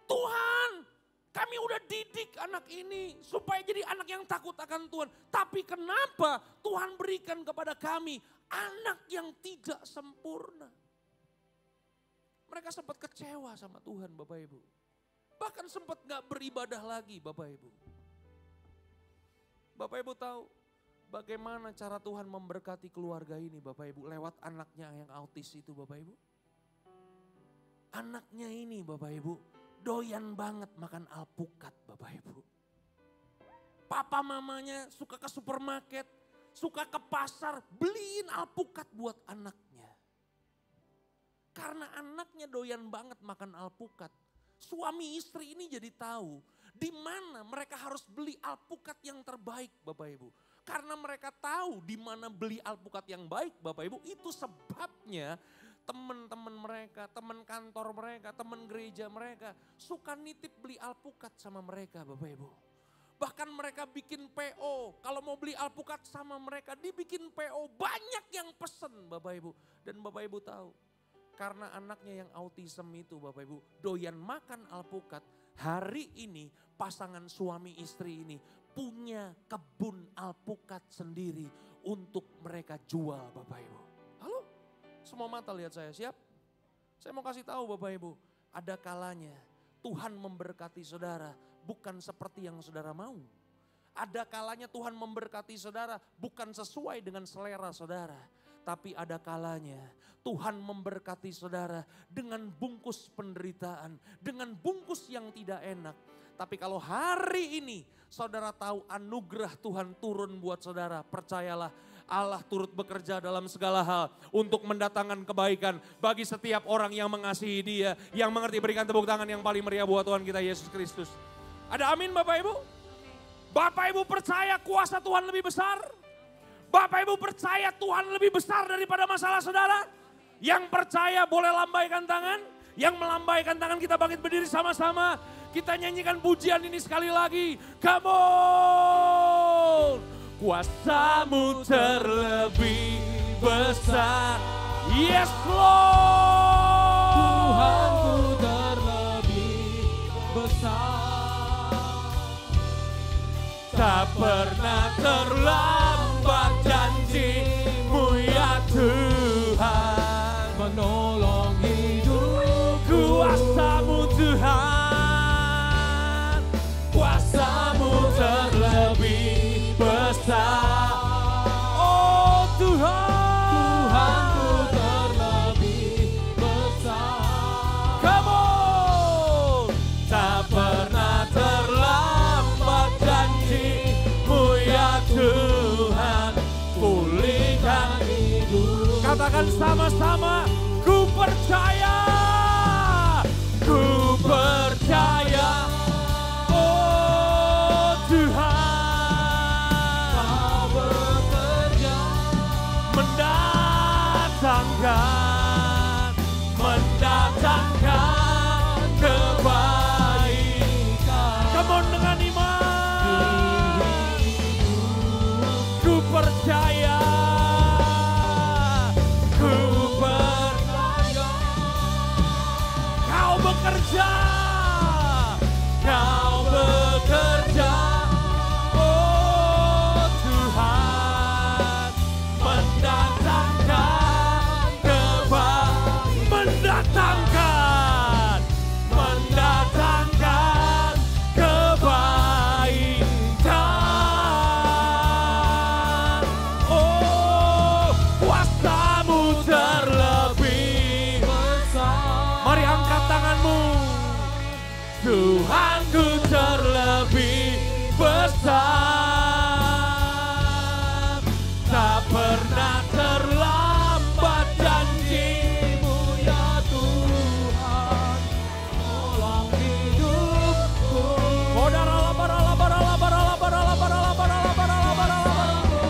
Tuhan kami udah didik anak ini supaya jadi anak yang takut akan Tuhan. Tapi kenapa Tuhan berikan kepada kami anak yang tidak sempurna? Mereka sempat kecewa sama Tuhan Bapak Ibu. Bahkan sempat gak beribadah lagi Bapak Ibu. Bapak Ibu tahu bagaimana cara Tuhan memberkati keluarga ini Bapak Ibu lewat anaknya yang autis itu Bapak Ibu. Anaknya ini Bapak Ibu doyan banget makan alpukat Bapak Ibu. Papa mamanya suka ke supermarket, suka ke pasar, beliin alpukat buat anaknya. Karena anaknya doyan banget makan alpukat. Suami istri ini jadi tahu di mana mereka harus beli alpukat yang terbaik Bapak Ibu. Karena mereka tahu di mana beli alpukat yang baik Bapak Ibu, itu sebabnya teman-teman mereka, teman kantor mereka, teman gereja mereka suka nitip beli alpukat sama mereka Bapak Ibu. Bahkan mereka bikin PO, kalau mau beli alpukat sama mereka dibikin PO, banyak yang pesen Bapak Ibu. Dan Bapak Ibu tahu, karena anaknya yang autism itu Bapak Ibu doyan makan alpukat, hari ini pasangan suami istri ini punya kebun alpukat sendiri untuk mereka jual Bapak Ibu. Halo? Semua mata lihat saya, siap? Saya mau kasih tahu Bapak Ibu, ada kalanya Tuhan memberkati saudara bukan seperti yang saudara mau. Ada kalanya Tuhan memberkati saudara bukan sesuai dengan selera saudara. Tapi ada kalanya Tuhan memberkati saudara dengan bungkus penderitaan, dengan bungkus yang tidak enak. Tapi kalau hari ini saudara tahu anugerah Tuhan turun buat saudara, percayalah Allah turut bekerja dalam segala hal untuk mendatangkan kebaikan bagi setiap orang yang mengasihi Dia, yang mengerti. Berikan tepuk tangan yang paling meriah buat Tuhan kita Yesus Kristus. Ada amin Bapak Ibu? Bapak Ibu percaya kuasa Tuhan lebih besar? Bapak Ibu percaya Tuhan lebih besar daripada masalah saudara? Yang percaya boleh lambaikan tangan. Yang melambaikan tangan kita bangkit berdiri sama-sama. Kita nyanyikan pujian ini sekali lagi. Come on. Kuasamu terlebih besar. Yes Lord. Tuhanku terlebih besar. Tak pernah terlambat janji-Mu ya Tuhan. Menolong hidupku. Kuasa-Mu Tuhan. Kuasa-Mu terlebih besar. Oh Tuhan. Tuhanku terlebih besar. Come on. Tak pernah terlambat janji-Mu ya Tuhan. Pulihkan hidup. Katakan sama-sama, ku percaya. Ku percaya. Oh Tuhan. Kau bekerja. Mendatangkan kebaikan. Come on dengan iman. Ku percaya. Ku percaya. Kau bekerja. Kau bekerja. Oh Tuhan. Mendatangkan kebaikan. Oh, kuasa-Mu terlebih besar. Mari angkat tanganmu. Tuhanku terlebih besar. Tak pernah terlambat janji-Mu ya Tuhan. Tolong hidupku.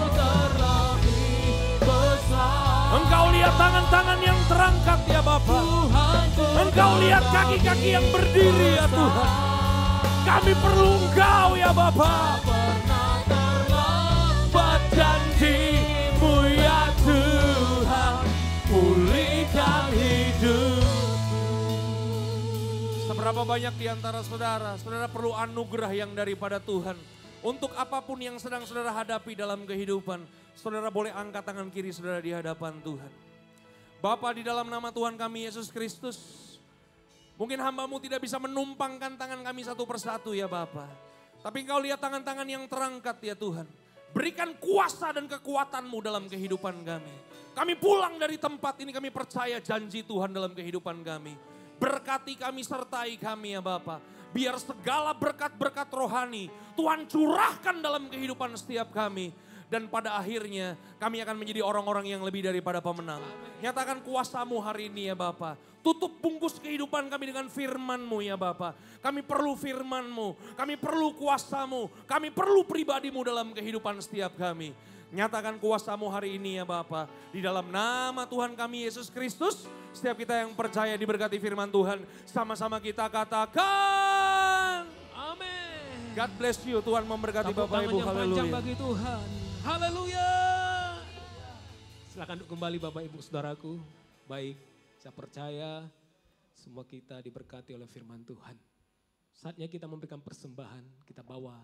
Terlebih besar. Engkau lihat tangan-tangan yang terangkat ya Bapa. Tuhanku Engkau lihat kaki-kaki yang berdiri ya Tuhan. Kami perlu Engkau ya Bapa. pernah Terlambat janji-Mu ya Tuhan. Pulihkan hidup. Seberapa banyak di antara saudara perlu anugerah yang daripada Tuhan. Untuk apapun yang sedang saudara hadapi dalam kehidupan, saudara boleh angkat tangan kiri saudara di hadapan Tuhan. Bapa, di dalam nama Tuhan kami Yesus Kristus, mungkin hamba-Mu tidak bisa menumpangkan tangan kami satu persatu ya Bapa. Tapi Engkau lihat tangan-tangan yang terangkat ya Tuhan. Berikan kuasa dan kekuatan-Mu dalam kehidupan kami. Kami pulang dari tempat ini, kami percaya janji Tuhan dalam kehidupan kami. Berkati kami, sertai kami ya Bapa. Biar segala berkat-berkat rohani Tuhan curahkan dalam kehidupan setiap kami. Dan pada akhirnya kami akan menjadi orang-orang yang lebih daripada pemenang. Nyatakan kuasa-Mu hari ini ya Bapa. Tutup bungkus kehidupan kami dengan firman-Mu ya Bapa. Kami perlu firman-Mu, kami perlu kuasa-Mu, kami perlu pribadi-Mu dalam kehidupan setiap kami. Nyatakan kuasa-Mu hari ini ya Bapa. Di dalam nama Tuhan kami Yesus Kristus, setiap kita yang percaya diberkati firman Tuhan, sama-sama kita katakan. Amin. God bless you, Tuhan memberkati Tepuk Bapak tangan Ibu, yang panjang haleluya. bagi Tuhan. Haleluya. Silakan duduk kembali Bapak Ibu Saudaraku. Baik, saya percaya semua kita diberkati oleh firman Tuhan. Saatnya kita memberikan persembahan, kita bawa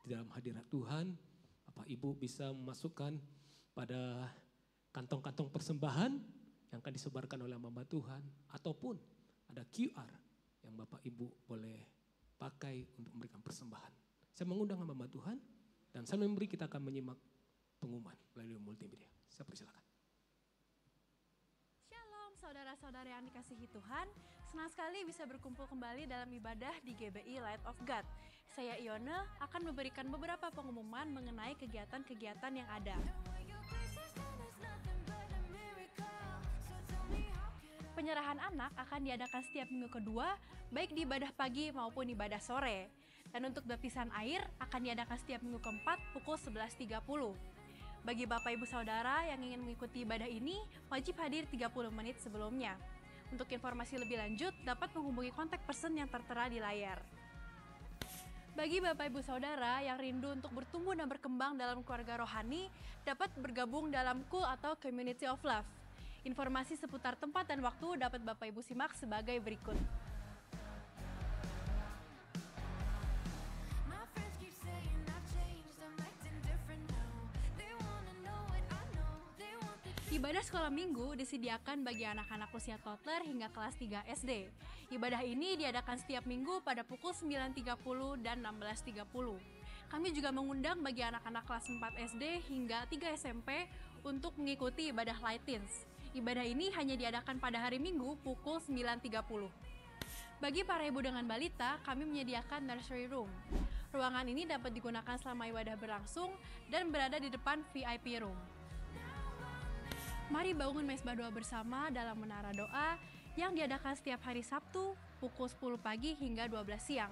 di dalam hadirat Tuhan. Bapak Ibu bisa memasukkan pada kantong-kantong persembahan yang akan disebarkan oleh hamba Tuhan. Ataupun ada QR yang Bapak Ibu boleh pakai untuk memberikan persembahan. Saya mengundang hamba Tuhan dan saya memberi, kita akan menyimak pengumuman melalui multimedia. Saya persilakan. Shalom saudara-saudara yang dikasihi Tuhan. Senang sekali bisa berkumpul kembali dalam ibadah di GBI Light of God. Saya Ione akan memberikan beberapa pengumuman mengenai kegiatan-kegiatan yang ada. Penyerahan anak akan diadakan setiap minggu kedua, baik di ibadah pagi maupun ibadah sore. Dan untuk baptisan air akan diadakan setiap minggu keempat pukul 11.30. Bagi Bapak Ibu Saudara yang ingin mengikuti ibadah ini, wajib hadir 30 menit sebelumnya. Untuk informasi lebih lanjut, dapat menghubungi kontak person yang tertera di layar. Bagi Bapak Ibu Saudara yang rindu untuk bertumbuh dan berkembang dalam keluarga rohani, dapat bergabung dalam KUL atau Community of Love. Informasi seputar tempat dan waktu dapat Bapak Ibu simak sebagai berikut. Ibadah sekolah minggu disediakan bagi anak-anak usia toddler hingga kelas 3 SD. Ibadah ini diadakan setiap minggu pada pukul 9.30 dan 16.30. Kami juga mengundang bagi anak-anak kelas 4 SD hingga 3 SMP untuk mengikuti ibadah Light Teens. Ibadah ini hanya diadakan pada hari Minggu pukul 9.30. Bagi para ibu dengan balita, kami menyediakan nursery room. Ruangan ini dapat digunakan selama ibadah berlangsung dan berada di depan VIP room. Mari bangun mesbah doa bersama dalam menara doa yang diadakan setiap hari Sabtu pukul 10 pagi hingga 12 siang.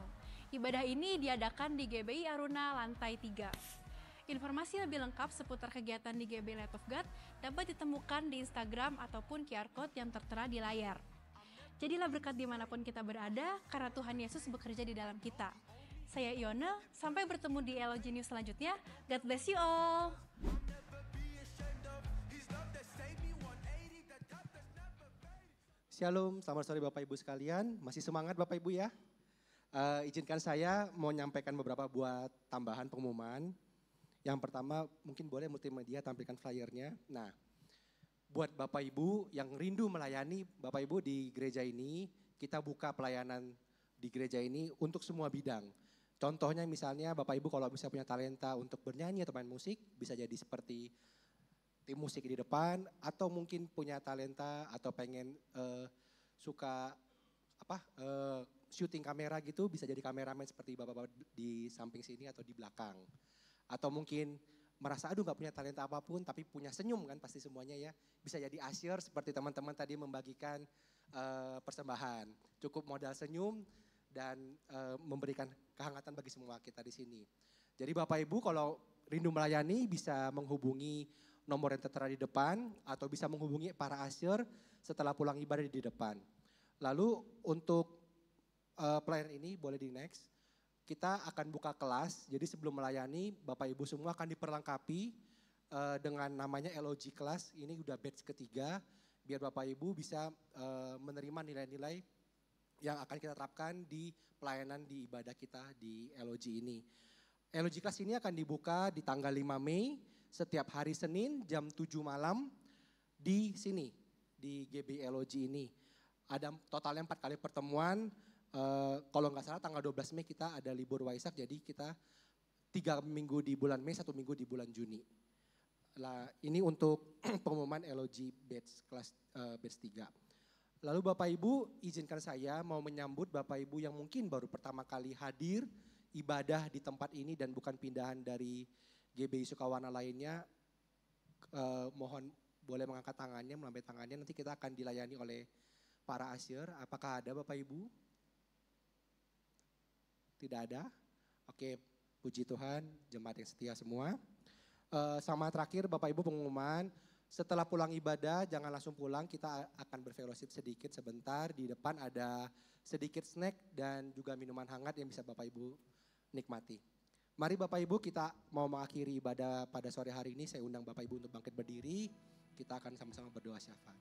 Ibadah ini diadakan di GBI Aruna lantai 3. Informasi lebih lengkap seputar kegiatan di GBI Light of God dapat ditemukan di Instagram ataupun QR Code yang tertera di layar. Jadilah berkat dimanapun kita berada karena Tuhan Yesus bekerja di dalam kita. Saya Ione, sampai bertemu di LOG News selanjutnya. God bless you all! Shalom, selamat sore Bapak Ibu sekalian. Masih semangat Bapak Ibu ya? Izinkan saya mau nyampaikan beberapa buat tambahan pengumuman. Yang pertama mungkin boleh multimedia tampilkan flyernya. Nah, buat Bapak Ibu yang rindu melayani Bapak Ibu di gereja ini, kita buka pelayanan di gereja ini untuk semua bidang. Contohnya misalnya Bapak Ibu kalau bisa punya talenta untuk bernyanyi atau main musik, bisa jadi seperti tim musik di depan, atau mungkin punya talenta atau pengen suka syuting kamera gitu, bisa jadi kameramen seperti bapak-bapak di samping sini atau di belakang. Atau mungkin merasa aduh gak punya talenta apapun tapi punya senyum kan pasti semuanya ya. Bisa jadi usher seperti teman-teman tadi membagikan persembahan. Cukup modal senyum dan memberikan kehangatan bagi semua kita di sini. Jadi Bapak Ibu kalau rindu melayani bisa menghubungi nomor yang tertera di depan atau bisa menghubungi para usher setelah pulang ibadah di depan. Lalu untuk pelayanan ini boleh di next. Kita akan buka kelas, jadi sebelum melayani Bapak Ibu semua akan diperlengkapi dengan namanya LOG kelas. Ini udah batch ketiga, biar Bapak Ibu bisa menerima nilai-nilai yang akan kita terapkan di pelayanan di ibadah kita di LOG ini. LOG kelas ini akan dibuka di tanggal 5 Mei. Setiap hari Senin jam 7 malam di sini, di GB LOG ini. Ada totalnya 4 kali pertemuan, kalau nggak salah tanggal 12 Mei kita ada libur Waisak, jadi kita 3 minggu di bulan Mei, 1 minggu di bulan Juni. Nah, ini untuk pengumuman LOG batch kelas batch 3. Lalu Bapak Ibu izinkan saya mau menyambut Bapak Ibu yang mungkin baru pertama kali hadir ibadah di tempat ini dan bukan pindahan dari GBI Sukawana lainnya, mohon boleh mengangkat tangannya, melambaikan tangannya, nanti kita akan dilayani oleh para usher. Apakah ada Bapak Ibu? Tidak ada? Oke, puji Tuhan, jemaat yang setia semua. Sama terakhir Bapak Ibu pengumuman, setelah pulang ibadah jangan langsung pulang, kita akan berfellowship sedikit sebentar. Di depan ada sedikit snack dan juga minuman hangat yang bisa Bapak Ibu nikmati. Mari Bapak Ibu kita mau mengakhiri ibadah pada sore hari ini. Saya undang Bapak Ibu untuk bangkit berdiri. Kita akan sama-sama berdoa syafaat.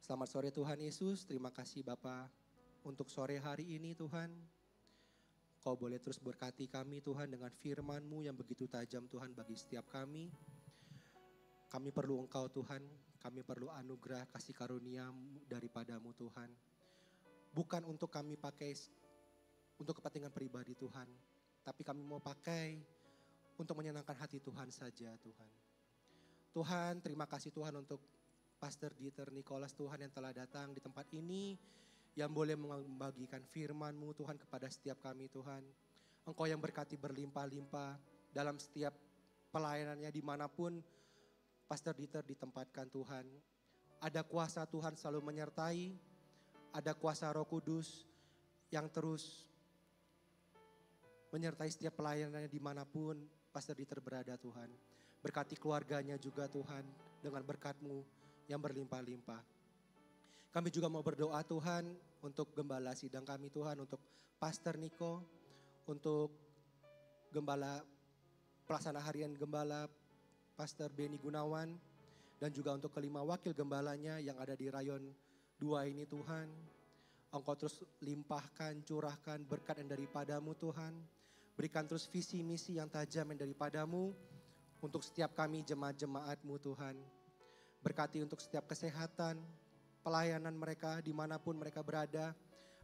Selamat sore Tuhan Yesus, terima kasih Bapa untuk sore hari ini Tuhan. Kau boleh terus berkati kami Tuhan dengan firman-Mu yang begitu tajam Tuhan bagi setiap kami. Kami perlu Engkau Tuhan, kami perlu anugerah kasih karunia daripada-Mu Tuhan. Bukan untuk kami pakai untuk kepentingan pribadi Tuhan, tapi kami mau pakai untuk menyenangkan hati Tuhan saja Tuhan. Tuhan, terima kasih Tuhan untuk Pastor Dieter Nicholas Tuhan yang telah datang di tempat ini, yang boleh membagikan firman-Mu Tuhan kepada setiap kami Tuhan. Engkau yang berkati berlimpah-limpah dalam setiap pelayanannya dimanapun Pastor Dieter ditempatkan Tuhan. Ada kuasa Tuhan selalu menyertai, ada kuasa Roh Kudus yang terus menyertai setiap pelayanannya dimanapun Pastor Dieter berada Tuhan. Berkati keluarganya juga Tuhan dengan berkat-Mu yang berlimpah-limpah. Kami juga mau berdoa Tuhan untuk gembala sidang kami Tuhan, untuk Pastor Niko, untuk gembala pelaksana harian gembala Pastor Beni Gunawan, dan juga untuk kelima wakil gembalanya yang ada di rayon 2 ini Tuhan. Engkau terus limpahkan, curahkan berkat yang daripada-Mu Tuhan. Berikan terus visi misi yang tajam yang daripada-Mu untuk setiap kami jemaat-jemaat-Mu Tuhan. Berkati untuk setiap kesehatan, pelayanan mereka dimanapun mereka berada.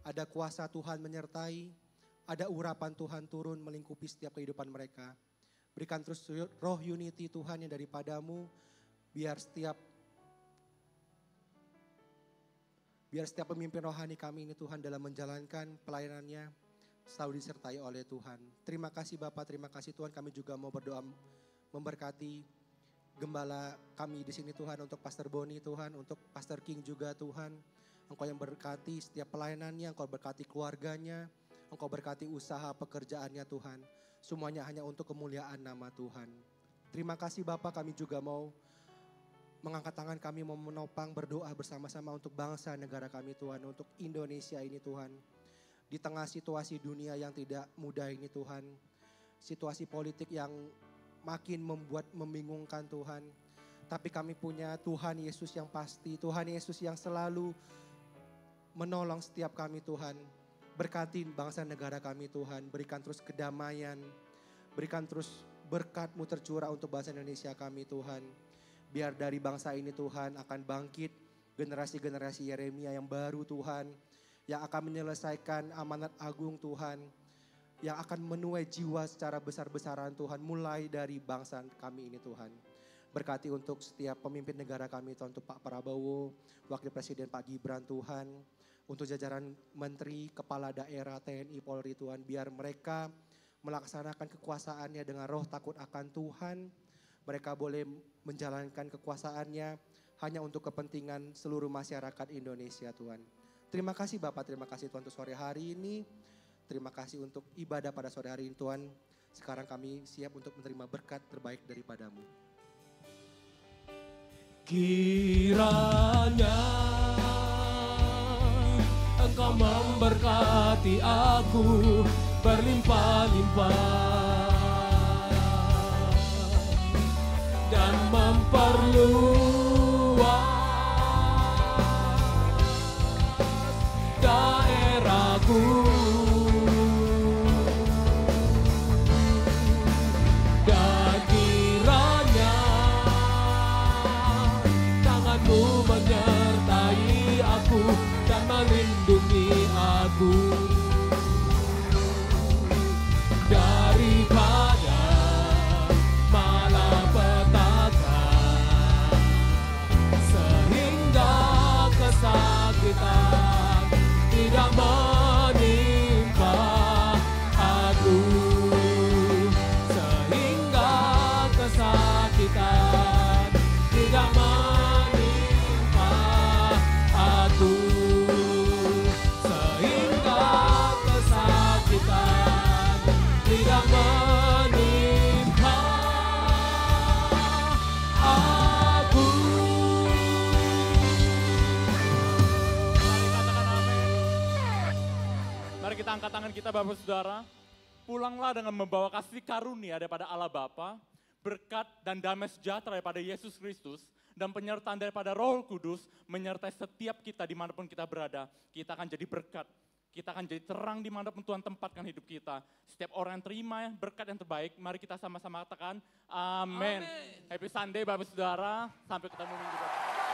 Ada kuasa Tuhan menyertai, ada urapan Tuhan turun melingkupi setiap kehidupan mereka. Berikan terus roh unity Tuhan yang daripada-Mu, biar setiap pemimpin rohani kami ini Tuhan dalam menjalankan pelayanannya selalu disertai oleh Tuhan. Terima kasih Bapak, terima kasih Tuhan. Kami juga mau berdoa memberkati gembala kami di sini Tuhan, untuk Pastor Boni Tuhan, untuk Pastor King juga Tuhan. Engkau yang berkati setiap pelayanannya, Engkau berkati keluarganya, Engkau berkati usaha pekerjaannya Tuhan. Semuanya hanya untuk kemuliaan nama Tuhan. Terima kasih Bapak, kami juga mau mengangkat tangan, kami mau menopang berdoa bersama-sama untuk bangsa negara kami Tuhan, untuk Indonesia ini Tuhan. Di tengah situasi dunia yang tidak mudah ini Tuhan, situasi politik yang makin membuat membingungkan Tuhan. Tapi kami punya Tuhan Yesus yang pasti, Tuhan Yesus yang selalu menolong setiap kami Tuhan. Berkati bangsa negara kami Tuhan, berikan terus kedamaian, berikan terus berkat-Mu tercurah untuk bangsa Indonesia kami Tuhan. Biar dari bangsa ini Tuhan akan bangkit generasi-generasi Yeremia yang baru Tuhan, yang akan menyelesaikan amanat agung Tuhan, yang akan menuai jiwa secara besar-besaran Tuhan, mulai dari bangsa kami ini Tuhan. Berkati untuk setiap pemimpin negara kami Tuhan, untuk Pak Prabowo, Wakil Presiden Pak Gibran Tuhan, untuk jajaran menteri, kepala daerah, TNI, Polri Tuhan, biar mereka melaksanakan kekuasaannya dengan roh takut akan Tuhan. Mereka boleh menjalankan kekuasaannya hanya untuk kepentingan seluruh masyarakat Indonesia Tuhan. Terima kasih Bapak, terima kasih Tuhan untuk sore hari ini. Terima kasih untuk ibadah pada sore hari ini Tuhan. Sekarang kami siap untuk menerima berkat terbaik daripada-Mu. Kiranya Engkau memberkati aku berlimpah-limpah dan memperluas daerahku, dan kiranya tangan-Mu menyertai aku dan melindungi aku daripada malapetaka, sehingga kesakitan tidak menimpa aku, sehingga kesakitan tidak menimpa aku, sehingga kesakitan tidak menimpa aku. Mari kita angkat tangan kita Bapak Saudara. Pulanglah dengan membawa kasih karunia daripada Allah Bapa, berkat dan damai sejahtera daripada Yesus Kristus, dan penyertaan daripada Roh Kudus menyertai setiap kita dimanapun kita berada. Kita akan jadi berkat, kita akan jadi terang dimanapun Tuhan tempatkan hidup kita. Setiap orang yang terima berkat yang terbaik, mari kita sama-sama katakan amin. Happy Sunday Bapak Saudara, sampai ketemu minggu depan.